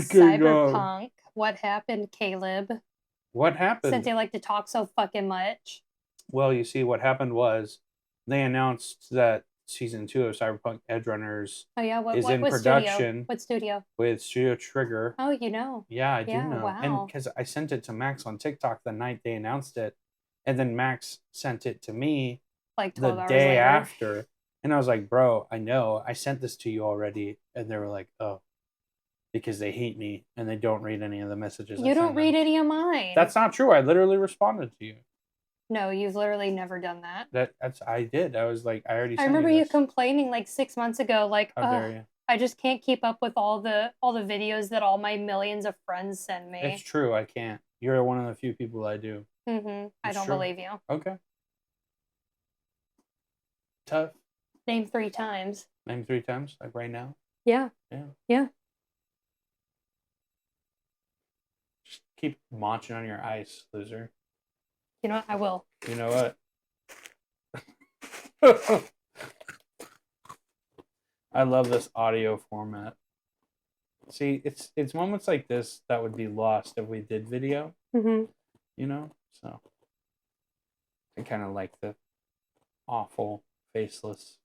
Speaker 1: Speaking of,
Speaker 2: cyberpunk, what happened, Caleb?
Speaker 1: what
Speaker 2: Since
Speaker 1: happened?
Speaker 2: you like to talk so fucking much.
Speaker 1: Well, you see, what happened was they announced that season 2 of Cyberpunk Edgerunners
Speaker 2: Oh yeah,
Speaker 1: is in
Speaker 2: what
Speaker 1: production
Speaker 2: studio? What studio?
Speaker 1: with Studio Trigger.
Speaker 2: Oh, you know.
Speaker 1: Yeah, I do
Speaker 2: Yeah,
Speaker 1: know. And
Speaker 2: wow.
Speaker 1: because I sent it to Max on TikTok the night they announced it, and then Max sent it to me
Speaker 2: Like
Speaker 1: the
Speaker 2: 12 hours
Speaker 1: day
Speaker 2: later.
Speaker 1: after. And I was like, bro, I know. I sent this to you already. And they were like, oh, because they hate me and they don't read any of the messages.
Speaker 2: You don't read
Speaker 1: them.
Speaker 2: any of mine.
Speaker 1: That's not true. I literally responded to you.
Speaker 2: No, you've literally never done that.
Speaker 1: That's I did. I was like, I already.
Speaker 2: I remember you complaining like 6 months ago, like,
Speaker 1: how dare you?
Speaker 2: I just can't keep up with all the videos that all my millions of friends send me.
Speaker 1: It's true. I can't. You're one of the few people I do.
Speaker 2: Mm-hmm. I don't believe you.
Speaker 1: Okay. Tough.
Speaker 2: Name 3 times.
Speaker 1: Name 3 times, like right now.
Speaker 2: Yeah.
Speaker 1: Yeah.
Speaker 2: Yeah.
Speaker 1: Just keep munching on your ice, loser.
Speaker 2: You know what? I will.
Speaker 1: You know what? I love this audio format. See, it's moments like this that would be lost if we did video.
Speaker 2: Mm-hmm.
Speaker 1: You know, so I kind of like the awful, faceless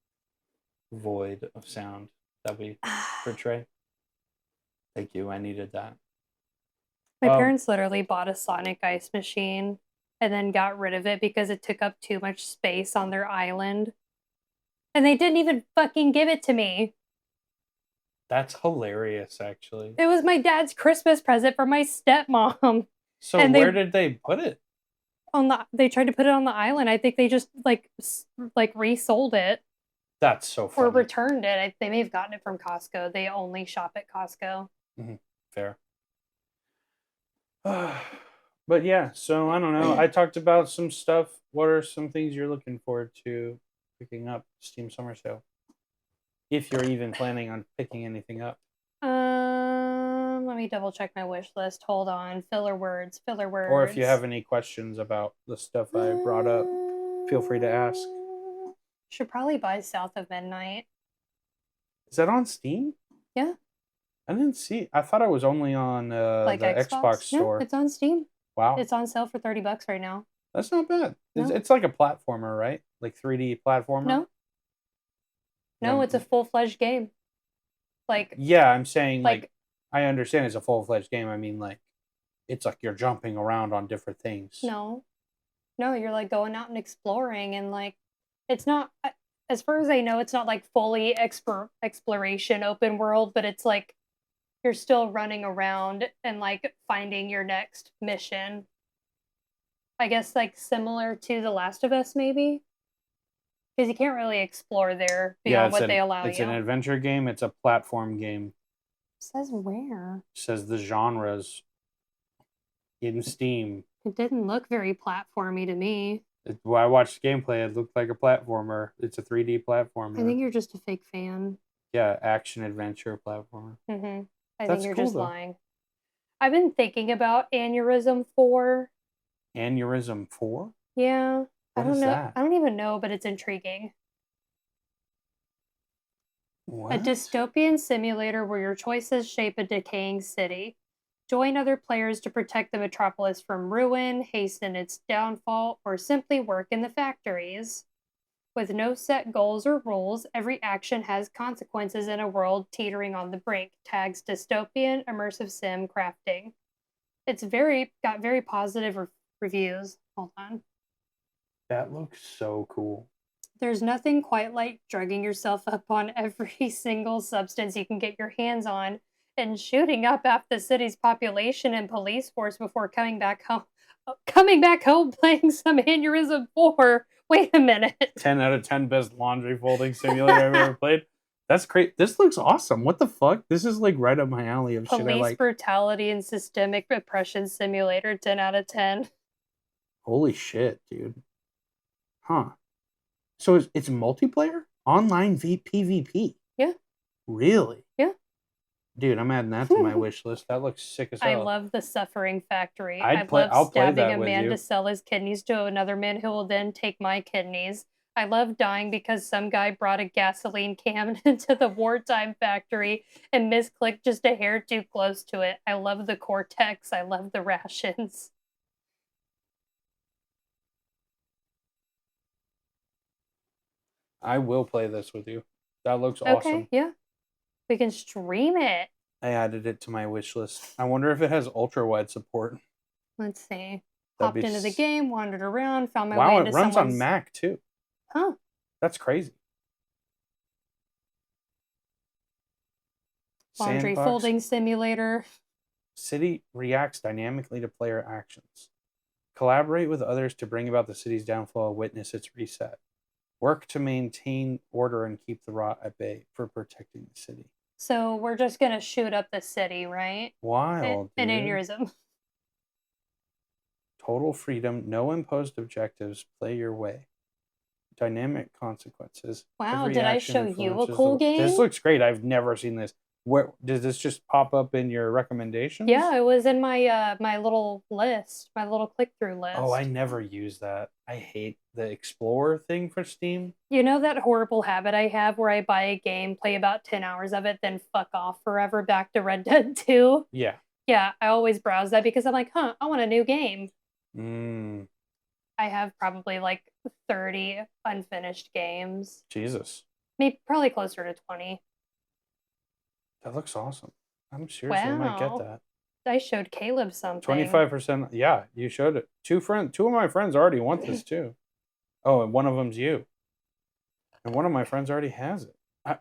Speaker 1: void of sound that we portray. Thank you. I needed that.
Speaker 2: My parents literally bought a Sonic ice machine and then got rid of it because it took up too much space on their island. And they didn't even fucking give it to me.
Speaker 1: That's hilarious, actually.
Speaker 2: It was my dad's Christmas present for my stepmom.
Speaker 1: So and where did they put it?
Speaker 2: They tried to put it on the island. I think they just like resold it.
Speaker 1: That's so funny.
Speaker 2: Or returned it. They may have gotten it from Costco. They only shop at Costco.
Speaker 1: Mm-hmm. Fair. But yeah, so I don't know. I talked about some stuff. What are some things you're looking forward to picking up Steam Summer Sale? If you're even planning on picking anything up.
Speaker 2: Let me double check my wish list. Hold on. Filler words. Filler words.
Speaker 1: Or if you have any questions about the stuff I brought up, feel free to ask.
Speaker 2: Should probably buy South of Midnight.
Speaker 1: Is that on Steam?
Speaker 2: Yeah.
Speaker 1: I didn't see. I thought it was only on the Xbox store.
Speaker 2: No, it's on Steam.
Speaker 1: Wow.
Speaker 2: It's on sale for $30 right now.
Speaker 1: That's not bad.
Speaker 2: No.
Speaker 1: It's like a platformer, right? Like 3D platformer?
Speaker 2: No. No, it's a full-fledged game. Like,
Speaker 1: yeah, I'm saying like I understand it's a full-fledged game. I mean, like, it's like you're jumping around on different things.
Speaker 2: No, you're like going out and exploring, and like it's not, as far as I know, it's not like fully exploration open world, but it's like you're still running around and like finding your next mission. I guess like similar to The Last of Us, maybe, because you can't really explore there beyond what they allow you.
Speaker 1: It's an adventure game. It's a platform game.
Speaker 2: It says where?
Speaker 1: It says the genres in Steam.
Speaker 2: It didn't look very platformy to me.
Speaker 1: When I watched gameplay, it looked like a platformer. It's a 3D platformer.
Speaker 2: I think you're just a fake fan.
Speaker 1: Yeah, action adventure platformer.
Speaker 2: Mm-hmm. I think you're just lying. I've been thinking about Aneurysm 4.
Speaker 1: Aneurysm 4?
Speaker 2: Yeah.
Speaker 1: What is that?
Speaker 2: I don't even know, but it's intriguing.
Speaker 1: What?
Speaker 2: A dystopian simulator where your choices shape a decaying city. Join other players to protect the metropolis from ruin, hasten its downfall, or simply work in the factories. With no set goals or rules, every action has consequences in a world teetering on the brink. Tags dystopian, immersive sim, crafting. It's got very positive reviews. Hold on.
Speaker 1: That looks so cool.
Speaker 2: There's nothing quite like drugging yourself up on every single substance you can get your hands on and shooting up half the city's population and police force before coming back home playing some Aneurysm 4. Wait a minute.
Speaker 1: 10 out of 10 best laundry folding simulator I've ever played. That's great. This looks awesome. What the fuck? This is like right up my alley of shit I like.
Speaker 2: Police brutality and systemic oppression simulator, 10 out of 10.
Speaker 1: Holy shit, dude. Huh. So it's multiplayer? Online PvP?
Speaker 2: Yeah.
Speaker 1: Really?
Speaker 2: Yeah.
Speaker 1: Dude, I'm adding that to my wish list. That looks sick as hell.
Speaker 2: I love the Suffering Factory.
Speaker 1: I'll play
Speaker 2: stabbing
Speaker 1: that
Speaker 2: a
Speaker 1: with
Speaker 2: man
Speaker 1: you.
Speaker 2: to sell his kidneys to another man who will then take my kidneys. I love dying because some guy brought a gasoline can into the wartime factory and misclicked just a hair too close to it. I love the cortex. I love the rations.
Speaker 1: I will play this with you. That looks awesome.
Speaker 2: Okay, yeah. We can stream it.
Speaker 1: I added it to my wish list. I wonder if it has ultra-wide support.
Speaker 2: Let's see. Hopped into the game, wandered around, found my way into
Speaker 1: Wow, it runs on Mac too.
Speaker 2: Huh.
Speaker 1: That's crazy.
Speaker 2: Laundry folding simulator.
Speaker 1: City reacts dynamically to player actions. Collaborate with others to bring about the city's downfall, witness its reset. Work to maintain order and keep the rot at bay for protecting the city.
Speaker 2: So we're just going to shoot up the city, right?
Speaker 1: Wild,
Speaker 2: An aneurysm.
Speaker 1: Total freedom, no imposed objectives, play your way. Dynamic consequences.
Speaker 2: Wow, did I show you a cool game?
Speaker 1: This looks great. I've never seen this. Where does this just pop up in your recommendations?
Speaker 2: Yeah, it was in my my little list, my little click-through list.
Speaker 1: Oh, I never use that. I hate the Explorer thing for Steam.
Speaker 2: You know that horrible habit I have where I buy a game, play about 10 hours of it, then fuck off forever back to Red Dead 2?
Speaker 1: Yeah.
Speaker 2: Yeah, I always browse that because I'm like, I want a new game. I have probably like 30 unfinished games.
Speaker 1: Jesus.
Speaker 2: Maybe probably closer to 20.
Speaker 1: That looks awesome. I'm seriously might get that.
Speaker 2: I showed Caleb something.
Speaker 1: 25%. Yeah, you showed it. Two of my friends already want this too. Oh, and one of them's you. And one of my friends already has it.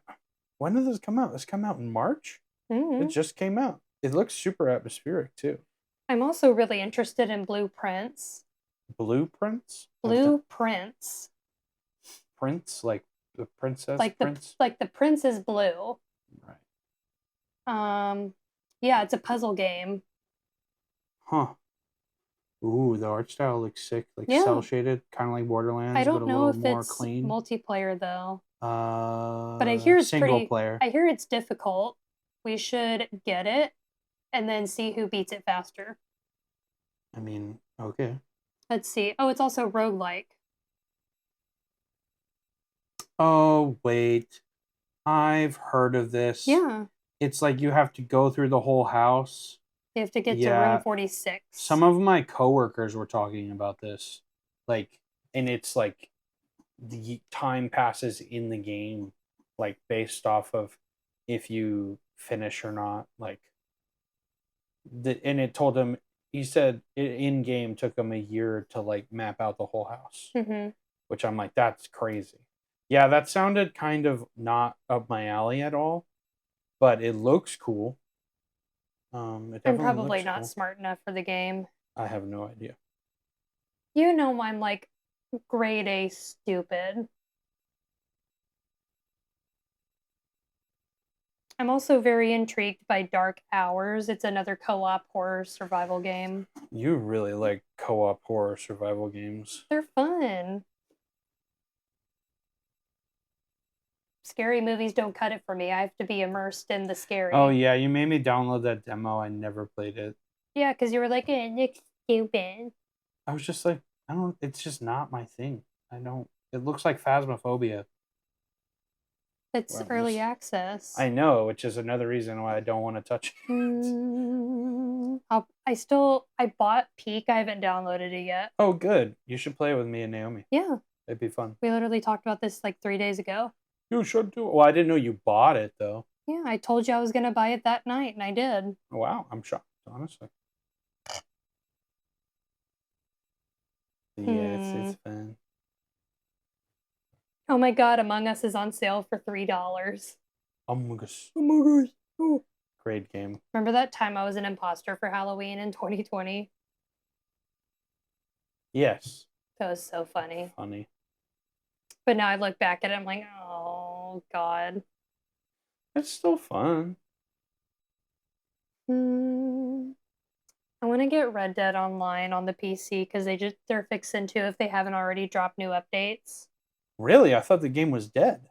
Speaker 1: When did this come out? This come out in March?
Speaker 2: Mm-hmm.
Speaker 1: It just came out. It looks super atmospheric too.
Speaker 2: I'm also really interested in blueprints.
Speaker 1: Blueprints?
Speaker 2: Blueprints.
Speaker 1: Prince? Like the princess prince?
Speaker 2: Like the prince is blue.
Speaker 1: Right.
Speaker 2: Yeah, it's a puzzle game.
Speaker 1: Huh. Ooh, the art style looks sick. Like cell shaded, kind of like Borderlands.
Speaker 2: I don't know if
Speaker 1: more
Speaker 2: it's
Speaker 1: clean.
Speaker 2: Multiplayer though.
Speaker 1: But
Speaker 2: I hear it's
Speaker 1: single player.
Speaker 2: I hear it's difficult. We should get it and then see who beats it faster.
Speaker 1: I mean, okay.
Speaker 2: Let's see. Oh, it's also roguelike.
Speaker 1: Oh, wait. I've heard of this.
Speaker 2: Yeah.
Speaker 1: It's like you have to go through the whole house.
Speaker 2: You have to get to
Speaker 1: Yeah.
Speaker 2: room 46.
Speaker 1: Some of my coworkers were talking about this. Like, and it's like the time passes in the game, like based off of if you finish or not. Like, and it told him, he said in game took him a year to like map out the whole house,
Speaker 2: Mm-hmm.
Speaker 1: which I'm like, that's crazy. Yeah, that sounded kind of not up my alley at all, but it looks cool. It
Speaker 2: I'm
Speaker 1: definitely
Speaker 2: probably
Speaker 1: looks
Speaker 2: not
Speaker 1: cool.
Speaker 2: smart enough for the game.
Speaker 1: I have no idea.
Speaker 2: You know, I'm like grade A stupid. I'm also very intrigued by Dark Hours. It's another co-op horror survival game.
Speaker 1: You really like co-op horror survival games.
Speaker 2: They're fun. Scary movies don't cut it for me. I have to be immersed in the scary.
Speaker 1: Oh yeah, you made me download that demo. I never played it.
Speaker 2: Yeah, because you were like, it looks stupid.
Speaker 1: I was just like, I don't. It's just not my thing. I don't. It looks like Phasmophobia.
Speaker 2: It's
Speaker 1: Well,
Speaker 2: early
Speaker 1: just,
Speaker 2: access.
Speaker 1: I know, which is another reason why I don't want to touch it.
Speaker 2: I bought Peak. I haven't downloaded it yet.
Speaker 1: Oh, good. You should play it with me and Naomi.
Speaker 2: Yeah.
Speaker 1: It'd be fun.
Speaker 2: We literally talked about this like 3 days ago.
Speaker 1: You should do it. Well, I didn't know you bought it though.
Speaker 2: Yeah, I told you I was gonna buy it that night, and I did.
Speaker 1: Wow, I'm shocked, honestly. Yes, it's fun.
Speaker 2: Oh my god, Among Us is on sale for $3.
Speaker 1: Among Us. Among Us. Oh. Great game.
Speaker 2: Remember that time I was an imposter for Halloween in 2020?
Speaker 1: Yes.
Speaker 2: That was so funny.
Speaker 1: Funny.
Speaker 2: But now I look back at it, I'm like, oh god.
Speaker 1: It's still fun.
Speaker 2: I want to get Red Dead Online on the PC because they're fixing to if they haven't already dropped new updates.
Speaker 1: Really? I thought the game was dead.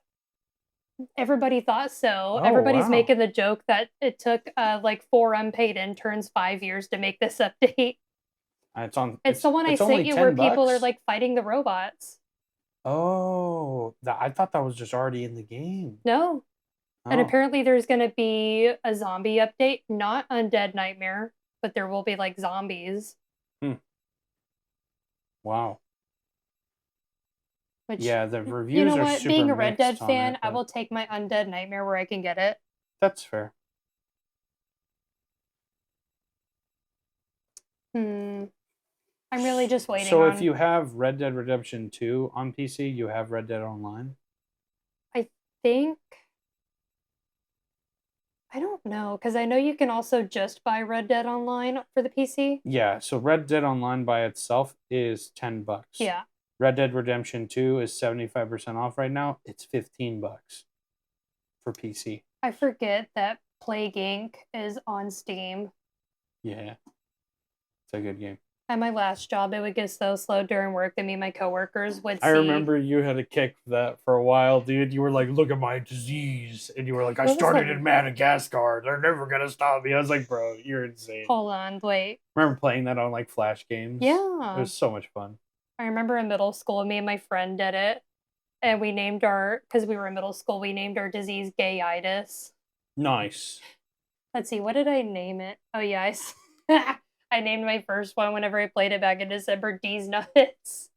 Speaker 2: Everybody thought so.
Speaker 1: Oh,
Speaker 2: Everybody's
Speaker 1: wow.
Speaker 2: making the joke that it took like 4 unpaid interns 5 years to make this update. It's the one I sent you where people are like fighting the robots.
Speaker 1: Oh, I thought that was just already in the game.
Speaker 2: No.
Speaker 1: Oh.
Speaker 2: And apparently there's going to be a zombie update, not Undead Nightmare, but there will be like zombies.
Speaker 1: Wow.
Speaker 2: Which,
Speaker 1: yeah, the reviews
Speaker 2: you know
Speaker 1: are
Speaker 2: what?
Speaker 1: super
Speaker 2: Being a Red Dead
Speaker 1: mixed on
Speaker 2: fan,
Speaker 1: it,
Speaker 2: I
Speaker 1: but
Speaker 2: will take my Undead Nightmare where I can get it.
Speaker 1: that's fair.
Speaker 2: I'm really just waiting
Speaker 1: So
Speaker 2: on...
Speaker 1: if you have Red Dead Redemption 2 on PC, you have Red Dead Online?
Speaker 2: I think... I don't know, because I know you can also just buy Red Dead Online for the PC.
Speaker 1: Yeah, so Red Dead Online by itself is $10.
Speaker 2: Yeah.
Speaker 1: Red Dead Redemption 2 is 75% off right now. It's $15 for PC.
Speaker 2: I forget that Plague Inc. is on Steam.
Speaker 1: Yeah. It's a good game.
Speaker 2: At my last job, it would get so slow during work that me and my coworkers would see...
Speaker 1: I remember you had a kick for that for a while, dude. You were like, look at my disease. And you were like, I started in Madagascar. They're never going to stop me. I was like, bro, you're insane.
Speaker 2: Hold on, wait.
Speaker 1: Remember playing that on like Flash games?
Speaker 2: Yeah.
Speaker 1: It was so much fun.
Speaker 2: I remember in middle school, me and my friend did it. And we named because we were in middle school, we named our disease gayitis.
Speaker 1: Nice.
Speaker 2: Let's see, what did I name it? Oh, yeah, I named my first one whenever I played it back in December, D's Nuts.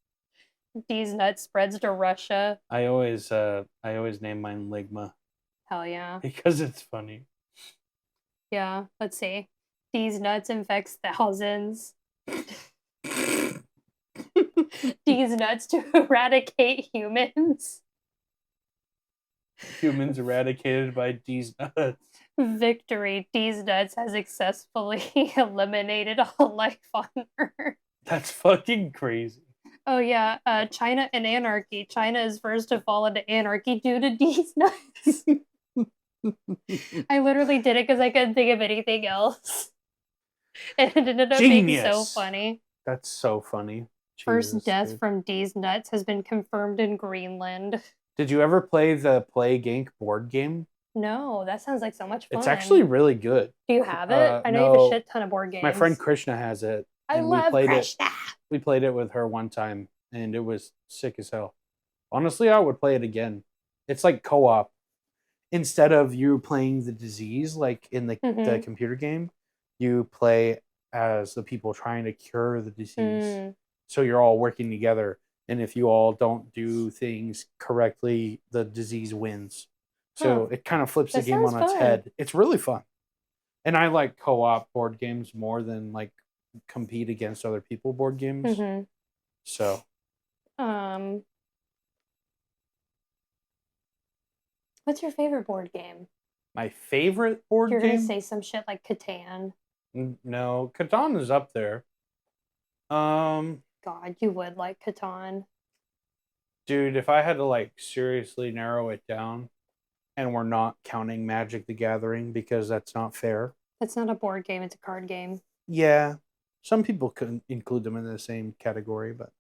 Speaker 2: D's Nuts spreads to Russia.
Speaker 1: I always name mine Ligma.
Speaker 2: Hell yeah.
Speaker 1: Because it's funny.
Speaker 2: Yeah, let's see. D's Nuts infects thousands. D's Nuts to eradicate humans.
Speaker 1: Humans eradicated by D's Nuts.
Speaker 2: Victory. D's Nuts has successfully eliminated all life on Earth.
Speaker 1: That's fucking crazy.
Speaker 2: Oh yeah, China and anarchy. China is first to fall into anarchy due to D's Nuts. I literally did it because I couldn't think of anything else. And it ended up being so funny.
Speaker 1: That's so funny.
Speaker 2: First death from D's Nuts has been confirmed in Greenland.
Speaker 1: Did you ever play the Plague Inc. board game?
Speaker 2: No, that sounds like so much
Speaker 1: It's actually
Speaker 2: fun.
Speaker 1: really good.
Speaker 2: Do you have it? I know you have a
Speaker 1: No,
Speaker 2: shit ton of board
Speaker 1: my friend
Speaker 2: games.
Speaker 1: Krishna has it,
Speaker 2: I
Speaker 1: and we
Speaker 2: love
Speaker 1: played it.
Speaker 2: Krishna.
Speaker 1: We played it with her one time, and it was sick as hell. Honestly, I would play it again. It's like co-op. Instead of you playing the disease like in the
Speaker 2: Mm-hmm.
Speaker 1: computer game, you play as the people trying to cure the disease.
Speaker 2: Mm.
Speaker 1: So you're all working together. And if you all don't do things correctly, the disease wins.
Speaker 2: Huh.
Speaker 1: So it kind of flips the
Speaker 2: That
Speaker 1: game
Speaker 2: sounds
Speaker 1: on its
Speaker 2: fun.
Speaker 1: head. It's really fun. And I like co-op board games more than like compete against other people board games.
Speaker 2: Mm-hmm.
Speaker 1: So
Speaker 2: Um, what's your favorite board game?
Speaker 1: my favorite board
Speaker 2: You're gonna
Speaker 1: game?
Speaker 2: say some shit like Catan.
Speaker 1: No, Catan is up there. Um,
Speaker 2: God, you would like Catan.
Speaker 1: Dude, if I had to like seriously narrow it down, and we're not counting Magic the Gathering because that's not fair.
Speaker 2: It's not a board game, it's a card game.
Speaker 1: Yeah, some people could include them in the same category, but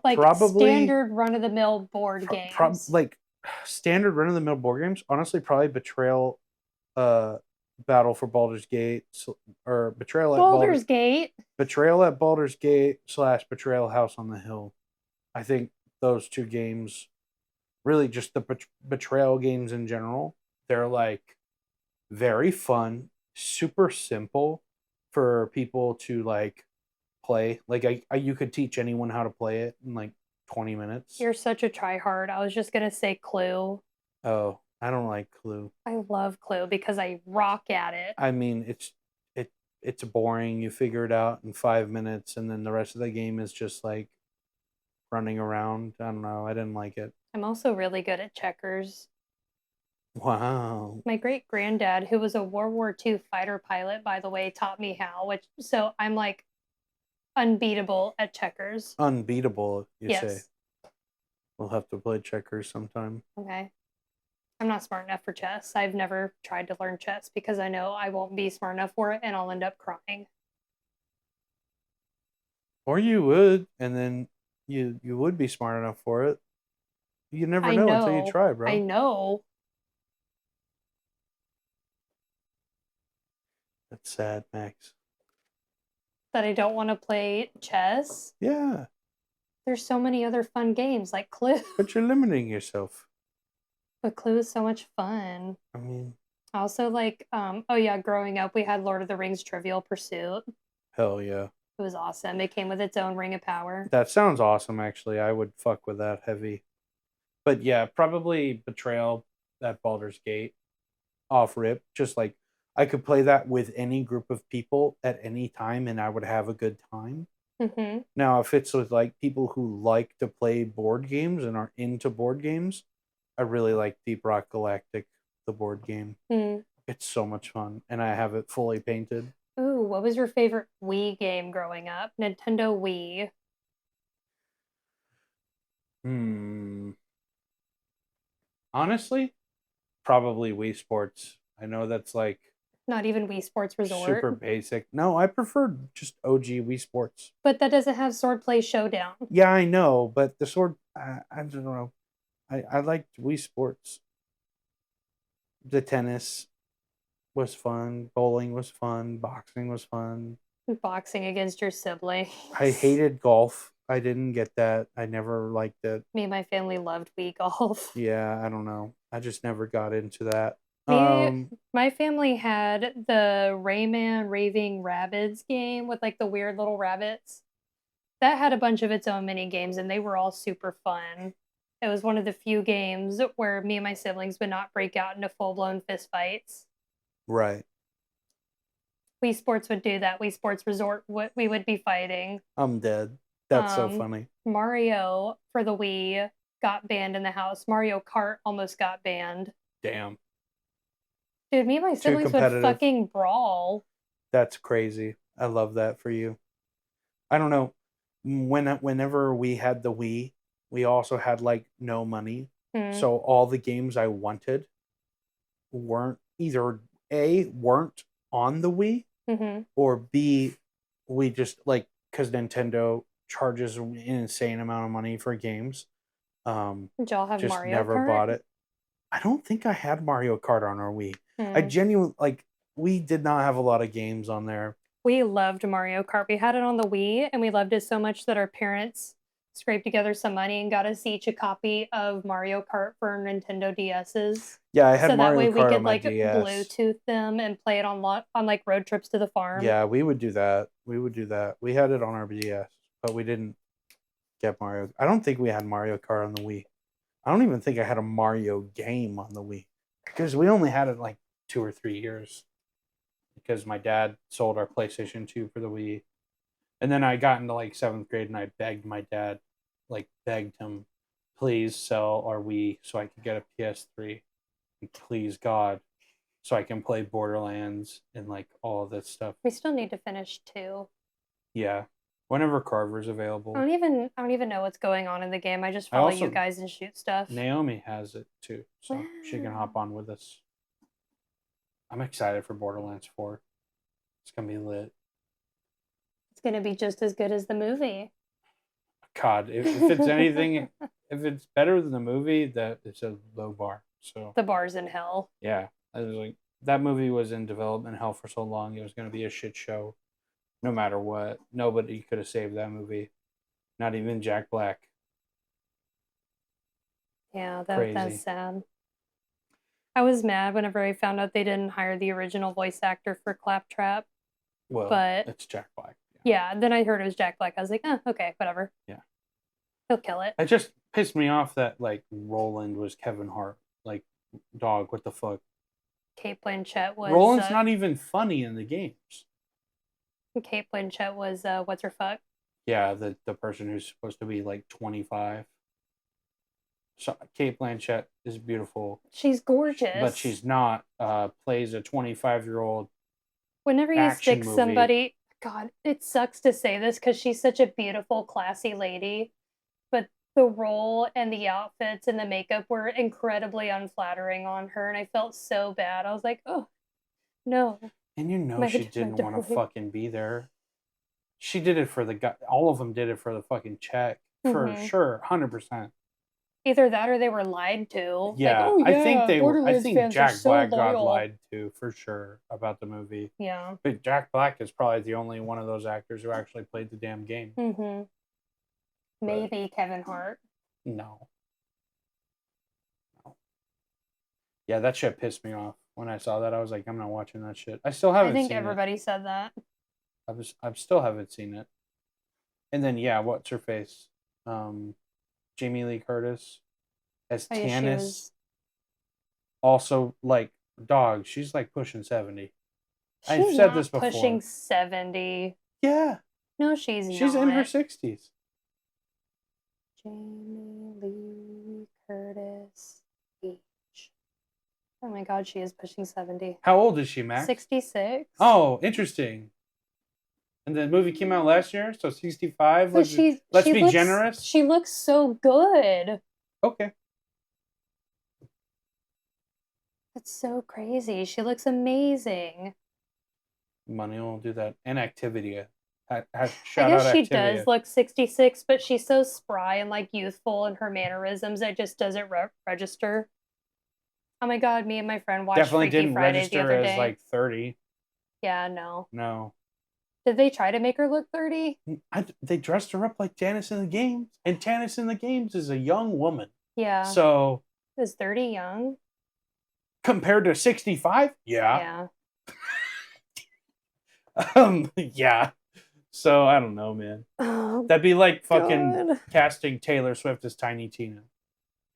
Speaker 2: Like
Speaker 1: probably
Speaker 2: standard run of the mill board games.
Speaker 1: like standard run of the mill board games. Honestly, probably Betrayal, uh, Battle for Baldur's Gate, or
Speaker 2: Baldur's Gate.
Speaker 1: Betrayal at Baldur's Gate / Betrayal House on the Hill. I think those two games, really just the betrayal games in general, they're like very fun, super simple for people to like play. Like you could teach anyone how to play it in like 20 minutes.
Speaker 2: You're such a tryhard. I was just gonna say Clue.
Speaker 1: Oh, I don't like Clue.
Speaker 2: I love Clue because I rock at it.
Speaker 1: I mean, it it's boring. You figure it out in 5 minutes, and then the rest of the game is just like running around. I don't know. I didn't like it.
Speaker 2: I'm also really good at checkers.
Speaker 1: Wow.
Speaker 2: My great granddad, who was a World War II fighter pilot, by the way, taught me how, which so I'm like unbeatable at checkers.
Speaker 1: Unbeatable, you say.
Speaker 2: Yes.
Speaker 1: We'll have to play checkers sometime.
Speaker 2: Okay. I'm not smart enough for chess. I've never tried to learn chess because I know I won't be smart enough for it and I'll end up crying.
Speaker 1: Or you would, and then you would be smart enough for it. You never
Speaker 2: I
Speaker 1: know until you
Speaker 2: know.
Speaker 1: try,
Speaker 2: I
Speaker 1: bro.
Speaker 2: know
Speaker 1: That's sad, Max.
Speaker 2: that I don't want to play chess.
Speaker 1: Yeah,
Speaker 2: There's so many other fun games like Clue.
Speaker 1: but you're limiting yourself.
Speaker 2: But Clue is so much fun.
Speaker 1: I mean,
Speaker 2: Also, like, oh yeah, growing up, we had Lord of the Rings Trivial Pursuit.
Speaker 1: hell yeah.
Speaker 2: It was awesome. It came with its own Ring of Power.
Speaker 1: That sounds awesome, actually. I would fuck with that heavy. But yeah, probably Betrayal at Baldur's Gate off rip. Just like I could play that with any group of people at any time and I would have a good time.
Speaker 2: Mm-hmm.
Speaker 1: Now, if it's with like people who like to play board games and are into board games, I really like Deep Rock Galactic, the board game.
Speaker 2: Mm.
Speaker 1: It's so much fun, and I have it fully painted.
Speaker 2: Ooh, what was your favorite Wii game growing up? Nintendo Wii.
Speaker 1: Hmm. Honestly, probably Wii Sports. I know that's like
Speaker 2: Not even Wii Sports Resort.
Speaker 1: super basic. No, I prefer just OG Wii Sports.
Speaker 2: But that doesn't have Swordplay Showdown.
Speaker 1: Yeah, I know, but the sword, I don't know. I liked Wii Sports. The tennis was fun. Bowling was fun. Boxing was fun.
Speaker 2: Boxing against your sibling.
Speaker 1: I hated golf. I didn't get that. I never liked it.
Speaker 2: Me and my family loved Wii Golf.
Speaker 1: Yeah, I don't know. I just never got into that.
Speaker 2: Me, my family had the Rayman Raving Rabbids game with like the weird little rabbits. That had a bunch of its own mini games and they were all super fun. It was one of the few games where me and my siblings would not break out into full blown fist fights.
Speaker 1: Right.
Speaker 2: Wii Sports would do that. Wii Sports Resort, what we would be fighting.
Speaker 1: I'm dead. That's so
Speaker 2: Um,
Speaker 1: funny.
Speaker 2: Mario for the Wii got banned in the house. Mario Kart almost got banned.
Speaker 1: Damn.
Speaker 2: Dude, me and my
Speaker 1: Too
Speaker 2: siblings would
Speaker 1: competitive.
Speaker 2: fucking brawl.
Speaker 1: That's crazy. I love that for you. I don't know. Whenever we had the Wii, we also had like no money.
Speaker 2: Hmm.
Speaker 1: So all the games I wanted weren't either A, weren't on the Wii,
Speaker 2: Mm-hmm.
Speaker 1: or B, we just like, because Nintendo charges an insane amount of money for games.
Speaker 2: Did y'all have
Speaker 1: Just
Speaker 2: Mario
Speaker 1: never
Speaker 2: Kart?
Speaker 1: bought it. I don't think I had Mario Kart on our Wii. I
Speaker 2: Hmm.
Speaker 1: genuinely like. We did not have a lot of games on there.
Speaker 2: We loved Mario Kart. We had it on the Wii, and we loved it so much that our parents scraped together some money and got us each a copy of Mario Kart for our Nintendo DSs.
Speaker 1: Yeah, I had
Speaker 2: So that
Speaker 1: Mario
Speaker 2: way we
Speaker 1: Kart on
Speaker 2: could
Speaker 1: my
Speaker 2: like
Speaker 1: DS.
Speaker 2: Bluetooth them and play it on like road trips to the farm.
Speaker 1: Yeah, we would do that. We would do that. We had it on our DS, but we didn't get Mario. I don't think we had Mario Kart on the Wii. I don't even think I had a Mario game on the Wii because we only had it like 2 or 3 years because my dad sold our PlayStation 2 for the Wii. And then I got into like seventh grade and I begged my dad, like begged him, please sell our Wii so I could get a PS3. And please God, so I can play Borderlands and like all of this stuff.
Speaker 2: We still need to finish 2.
Speaker 1: Yeah. Whenever Carver's available.
Speaker 2: I don't even know what's going on in the game. I just
Speaker 1: I
Speaker 2: follow you
Speaker 1: also
Speaker 2: guys and shoot stuff.
Speaker 1: Naomi has it too, so she can hop
Speaker 2: Wow.
Speaker 1: on with us. I'm excited for Borderlands 4. It's gonna be lit.
Speaker 2: It's gonna be just as good as the movie.
Speaker 1: God, if it's anything, if it's better than the movie, that it's a low bar. So
Speaker 2: The bar's in hell.
Speaker 1: yeah, I was like, that movie was in development hell for so long. It was gonna be a shit show, no matter what. Nobody could have saved that movie. Not even Jack Black.
Speaker 2: Yeah, that's
Speaker 1: Crazy.
Speaker 2: sad. I was mad whenever I found out they didn't hire the original voice actor for Claptrap,
Speaker 1: Well,
Speaker 2: but
Speaker 1: it's Jack Black.
Speaker 2: yeah, then I heard it was Jack Black. I was like, oh, okay, whatever.
Speaker 1: Yeah.
Speaker 2: He'll kill it.
Speaker 1: It just pissed me off that like Roland was Kevin Hart. Like, dog, what the fuck?
Speaker 2: Kate Blanchett was
Speaker 1: Roland's not even funny in the games.
Speaker 2: Kate Blanchett was what's her fuck?
Speaker 1: Yeah, the person who's supposed to be like 25. So Kate Blanchett is beautiful,
Speaker 2: She's gorgeous.
Speaker 1: but she's not. Plays a 25-year-old.
Speaker 2: Whenever you
Speaker 1: action
Speaker 2: stick
Speaker 1: movie.
Speaker 2: somebody, God, it sucks to say this because she's such a beautiful, classy lady, but the role and the outfits and the makeup were incredibly unflattering on her, and I felt so bad. I was like, oh no.
Speaker 1: And you know
Speaker 2: my
Speaker 1: she didn't want to
Speaker 2: darling.
Speaker 1: fucking be there. She did it for the guy. All of them did it for the fucking check, for
Speaker 2: Mhm.
Speaker 1: sure, 100%.
Speaker 2: Either that or they were lied to.
Speaker 1: Yeah,
Speaker 2: like, oh yeah,
Speaker 1: I think they were. I
Speaker 2: Borderlands
Speaker 1: think
Speaker 2: fans are
Speaker 1: Jack
Speaker 2: so
Speaker 1: Black got
Speaker 2: loyal.
Speaker 1: lied to for sure about the movie.
Speaker 2: Yeah.
Speaker 1: But Jack Black is probably the only one of those actors who actually played the damn game.
Speaker 2: Mm-hmm. Maybe Kevin Hart.
Speaker 1: No. Yeah, that shit pissed me off. When I saw that, I was like, I'm not watching that shit. I still haven't
Speaker 2: I think
Speaker 1: seen
Speaker 2: everybody said that.
Speaker 1: it. I still haven't seen it. And then yeah, what's her face? Jamie Lee Curtis as
Speaker 2: I guess she
Speaker 1: Tannis.
Speaker 2: was.
Speaker 1: Also, like, dog, she's like pushing 70. I've
Speaker 2: She's
Speaker 1: said
Speaker 2: not
Speaker 1: this before.
Speaker 2: pushing 70.
Speaker 1: Yeah,
Speaker 2: No, she's
Speaker 1: she's
Speaker 2: not.
Speaker 1: in her 60s.
Speaker 2: Jamie Lee Curtis age. Oh my god, she is pushing 70.
Speaker 1: How old is she, Max?
Speaker 2: 66.
Speaker 1: Oh, interesting. And the movie came out last year, so 65.
Speaker 2: But
Speaker 1: Let's
Speaker 2: she
Speaker 1: be
Speaker 2: looks,
Speaker 1: generous.
Speaker 2: She looks so good.
Speaker 1: Okay.
Speaker 2: That's so crazy. She looks amazing.
Speaker 1: Money will do that. And Activia.
Speaker 2: I guess she does look 66, but she's so spry and like youthful in her mannerisms. It just doesn't register. Oh my god, me and my friend watched
Speaker 1: Definitely
Speaker 2: Freaky
Speaker 1: didn't
Speaker 2: Friday the
Speaker 1: register
Speaker 2: other
Speaker 1: as
Speaker 2: day.
Speaker 1: like 30.
Speaker 2: Yeah, no.
Speaker 1: No.
Speaker 2: Did they try to make her look 30?
Speaker 1: They dressed her up like Janice in the Games. And Janice in the Games is a young woman.
Speaker 2: Yeah.
Speaker 1: So.
Speaker 2: Is 30 young?
Speaker 1: Compared to 65?
Speaker 2: Yeah.
Speaker 1: Yeah. So I don't know, man.
Speaker 2: Oh,
Speaker 1: That'd be like fucking
Speaker 2: God.
Speaker 1: casting Taylor Swift as Tiny Tina.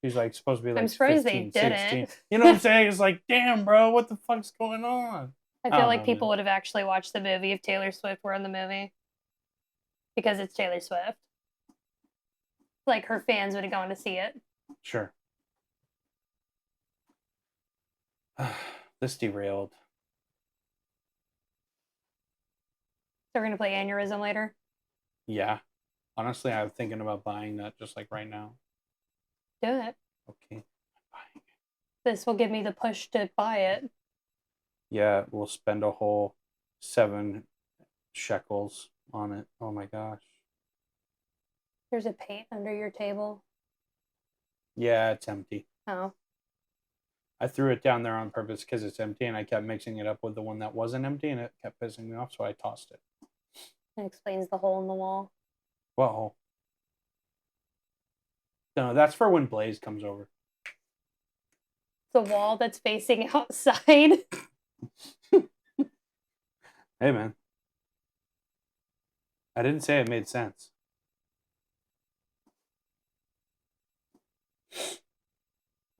Speaker 1: She's like supposed to be like
Speaker 2: I'm surprised
Speaker 1: 15,
Speaker 2: they
Speaker 1: 16.
Speaker 2: didn't.
Speaker 1: You know what I'm saying? It's like, damn, bro, what the fuck's going on?
Speaker 2: I feel like
Speaker 1: know,
Speaker 2: people
Speaker 1: man.
Speaker 2: would have actually watched the movie if Taylor Swift were in the movie. Because it's Taylor Swift. Like her fans would have gone to see it.
Speaker 1: Sure. This derailed.
Speaker 2: So we're gonna play Aneurysm later?
Speaker 1: Yeah. Honestly, I'm thinking about buying that just like right now.
Speaker 2: Do it.
Speaker 1: Okay.
Speaker 2: This will give me the push to buy it.
Speaker 1: Yeah, we'll spend a whole 7 shekels on it. Oh my gosh.
Speaker 2: There's a paint under your table.
Speaker 1: Yeah, it's empty.
Speaker 2: Oh.
Speaker 1: I threw it down there on purpose because it's empty, and I kept mixing it up with the one that wasn't empty, and it kept pissing me off, so I tossed it.
Speaker 2: That explains the hole in the wall.
Speaker 1: Well, no, that's for when Blaze comes over.
Speaker 2: The wall that's facing outside.
Speaker 1: Hey, man. I didn't say it made sense.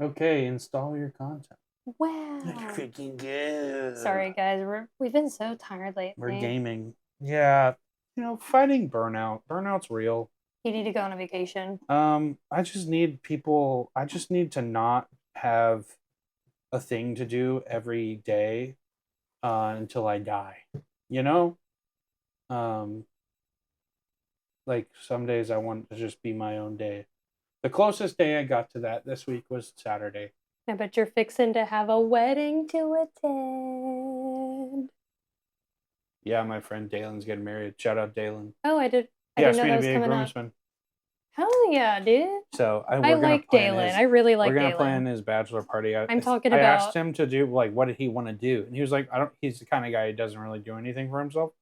Speaker 1: Okay, install your content.
Speaker 2: Wow.
Speaker 1: Freaking good.
Speaker 2: Sorry, guys. We've been so tired lately.
Speaker 1: We're gaming. Yeah. Fighting burnout. Burnout's real.
Speaker 2: You need to go on a vacation.
Speaker 1: I just need to not have a thing to do every day until I die. Like some days I want to just be my own day. The closest day I got to that this week was Saturday.
Speaker 2: I bet you're fixing to have a wedding to attend.
Speaker 1: Yeah, my friend Dalen's getting married. Shout out Dalen.
Speaker 2: Oh, I did.
Speaker 1: He asked me to be a groomsman.
Speaker 2: Hell yeah, dude.
Speaker 1: So
Speaker 2: I like Dalen. I really like Dalen.
Speaker 1: We're gonna plan his bachelor party. I asked him to do what did he want to do, and he was like, He's the kind of guy who doesn't really do anything for himself.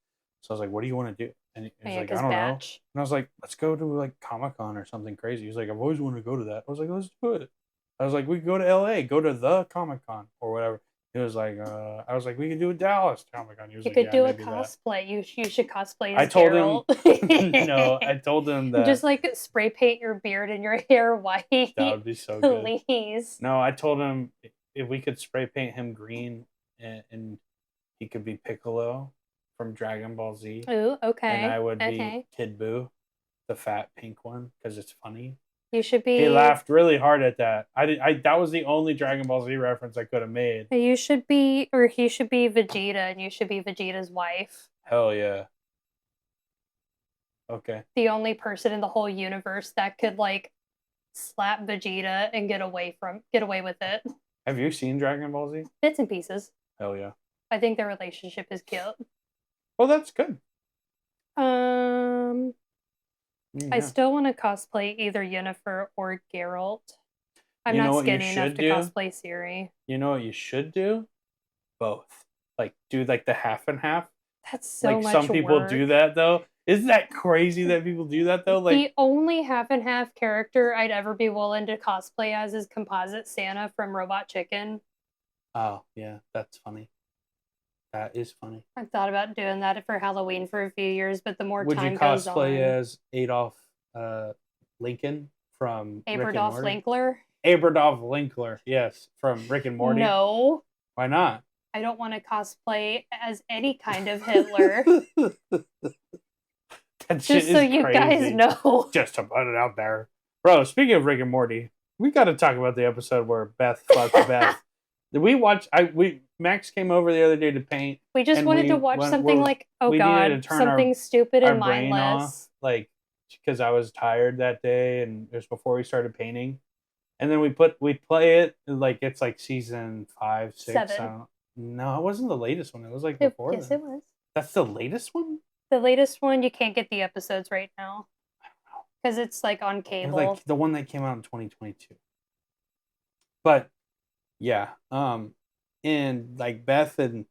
Speaker 1: So I was like, what do you want to do? And he was like, I don't know. And I was like, let's go to like Comic-Con or something crazy. He was like, I've always wanted to go to that. I was like, let's do it. I was like, we could go to LA, go to the Comic-Con or whatever. He was like, I was like, we could do a Dallas Comic-Con.
Speaker 2: You could do a cosplay. You should cosplay as
Speaker 1: I told
Speaker 2: Geralt.
Speaker 1: him, no, I told him that.
Speaker 2: Just like spray paint your beard and your hair white.
Speaker 1: That would be so good.
Speaker 2: Please.
Speaker 1: No, I told him if we could spray paint him green and he could be Piccolo from Dragon Ball Z.
Speaker 2: Ooh, okay.
Speaker 1: And I would be Kid Buu, the fat pink one, because it's funny.
Speaker 2: You should be.
Speaker 1: He laughed really hard at that. That was the only Dragon Ball Z reference I could have made.
Speaker 2: You should be, or he should be Vegeta, and you should be Vegeta's wife.
Speaker 1: Hell yeah. Okay.
Speaker 2: The only person in the whole universe that could like slap Vegeta and get away with it.
Speaker 1: Have you seen Dragon Ball Z?
Speaker 2: Bits and pieces.
Speaker 1: Hell yeah.
Speaker 2: I think their relationship is cute.
Speaker 1: Well, that's good.
Speaker 2: Yeah. I still want to cosplay either Yennefer or Geralt. I'm not skinny enough to cosplay Ciri.
Speaker 1: You know what you should do? Both. Like, do like the half and half.
Speaker 2: That's so much work.
Speaker 1: Some people do that, though. Isn't that crazy that people do that, though? Like,
Speaker 2: the only half and half character I'd ever be willing to cosplay as is Composite Santa from Robot Chicken.
Speaker 1: Oh, yeah. That's funny. That is funny.
Speaker 2: I thought about doing that for Halloween for a few years, but the more time goes on.
Speaker 1: Would you cosplay as Adolf Lincoln from
Speaker 2: Aberdolf Linkler?
Speaker 1: Aberdolf Linkler, yes, from Rick and Morty.
Speaker 2: No.
Speaker 1: Why not?
Speaker 2: I don't want to cosplay as any kind of Hitler. Just so you guys know.
Speaker 1: Just to put it out there. Bro, speaking of Rick and Morty, we got to talk about the episode where Beth fucks Beth. Did we watch? Max came over the other day to paint.
Speaker 2: We just wanted to watch something like, something stupid and mindless.
Speaker 1: Like, because I was tired that day, and it was before we started painting. And then we play it like it's like season 5, 6.
Speaker 2: 7.
Speaker 1: No, it wasn't the latest one. It was like before.
Speaker 2: Yes, it was.
Speaker 1: That's the latest one.
Speaker 2: The latest one, you can't get the episodes right now.
Speaker 1: I don't know.
Speaker 2: Because it's like on cable.
Speaker 1: It was like the one that came out in 2022. But yeah, and like Beth's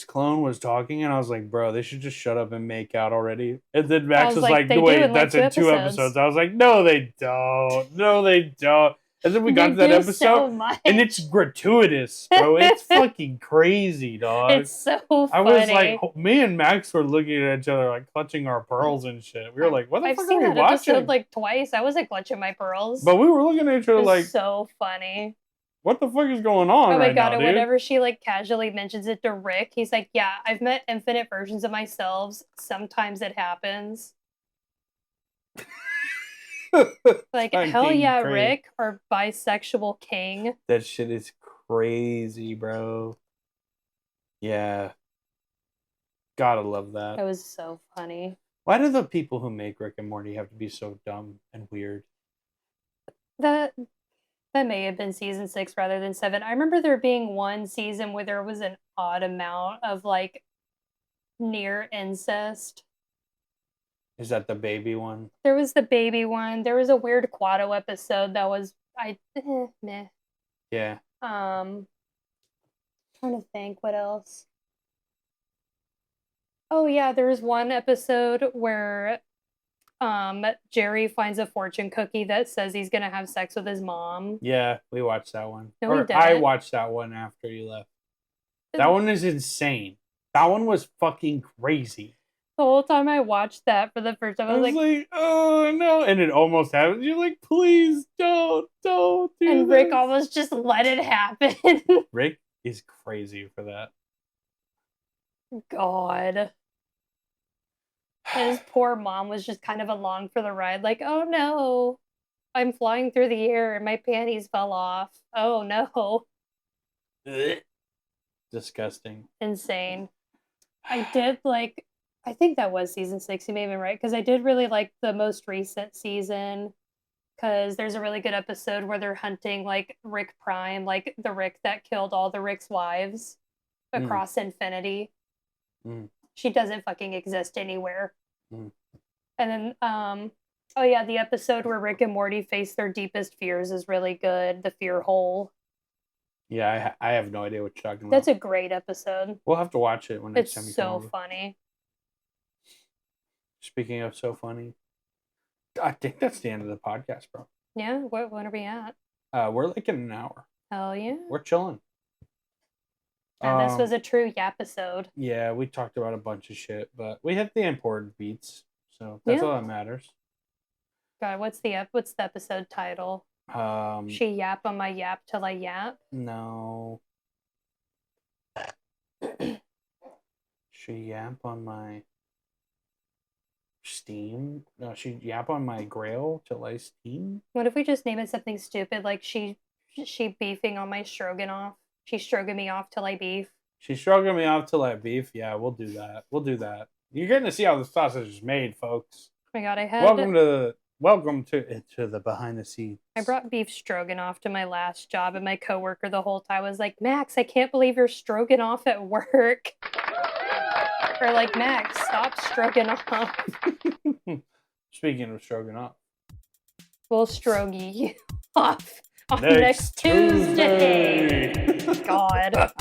Speaker 1: clone was talking, and I was like, bro, they should just shut up and make out already. And then Max was like, wait, that's in 2 episodes. I was like, no, they don't. No, they don't. And then we got to that episode, and it's gratuitous, bro. It's fucking crazy, dog.
Speaker 2: It's so funny.
Speaker 1: I was like, me and Max were looking at each other, like clutching our pearls and shit. We were like, what the fuck are we watching? I've seen that episode
Speaker 2: like twice. I wasn't clutching my pearls.
Speaker 1: But we were looking at each other like,
Speaker 2: so funny.
Speaker 1: What the fuck is going on?
Speaker 2: Oh my god!
Speaker 1: Now,
Speaker 2: and whenever she like casually mentions it to Rick, he's like, "Yeah, I've met infinite versions of myself. Sometimes it happens." Like, hell yeah, crazy. Rick, our bisexual king.
Speaker 1: That shit is crazy, bro. Yeah. Gotta love that.
Speaker 2: It was so funny.
Speaker 1: Why do the people who make Rick and Morty have to be so dumb and weird?
Speaker 2: That may have been season 6 rather than 7. I remember there being one season where there was an odd amount of like near incest.
Speaker 1: Is that the baby one?
Speaker 2: There was the baby one. There was a weird Quado episode that was meh.
Speaker 1: Yeah.
Speaker 2: Trying to think what else. Oh yeah, there's one episode where Jerry finds a fortune cookie that says he's gonna have sex with his mom.
Speaker 1: Yeah, we watched that one.
Speaker 2: No, we
Speaker 1: Or I
Speaker 2: didn't.
Speaker 1: watched that one after you left. That one is insane. That one was fucking crazy.
Speaker 2: The whole time I watched that for the first time, I was like,
Speaker 1: oh no. And it almost happened. You're like, please don't do
Speaker 2: and
Speaker 1: this.
Speaker 2: Rick almost just let it happen.
Speaker 1: Rick is crazy for that.
Speaker 2: God. His poor mom was just kind of along for the ride, like, oh no, I'm flying through the air and my panties fell off. Oh no.
Speaker 1: Disgusting.
Speaker 2: Insane. I did like, I think that was season 6, you may have been right, because I did really like the most recent season, because there's a really good episode where they're hunting like Rick Prime, like the Rick that killed all the Rick's wives across infinity. She doesn't fucking exist anywhere. And then oh yeah, the episode where Rick and Morty face their deepest fears is really good. The fear hole.
Speaker 1: Yeah, I have no idea what you're talking about.
Speaker 2: That's a great episode.
Speaker 1: We'll have to watch it when next time you come over.
Speaker 2: It's so funny.
Speaker 1: Speaking of so funny, I think that's the end of the podcast, bro.
Speaker 2: Yeah, when are we at?
Speaker 1: We're like in an hour.
Speaker 2: Hell yeah.
Speaker 1: We're chilling.
Speaker 2: And this was a true episode.
Speaker 1: Yeah, we talked about a bunch of shit, but we hit the important beats, so that's all that matters.
Speaker 2: God, what's the episode title? She yap on my yap till I yap.
Speaker 1: No. She yap on my steam. No, she yap on my grail till I steam.
Speaker 2: What if we just name it something stupid like she beefing on my stroganoff? She stroking me off till I beef.
Speaker 1: She's stroking me off till I beef. Yeah, we'll do that. We'll do that. You're getting to see how the sausage is made, folks.
Speaker 2: Oh my God, I had
Speaker 1: welcome to the behind the scenes.
Speaker 2: I brought beef stroganoff to my last job, and my coworker the whole time was like, "Max, I can't believe you're stroganoff at work." Or like, "Max, stop stroking off."
Speaker 1: Speaking of stroganoff,
Speaker 2: we'll strogie you off on next Tuesday. God.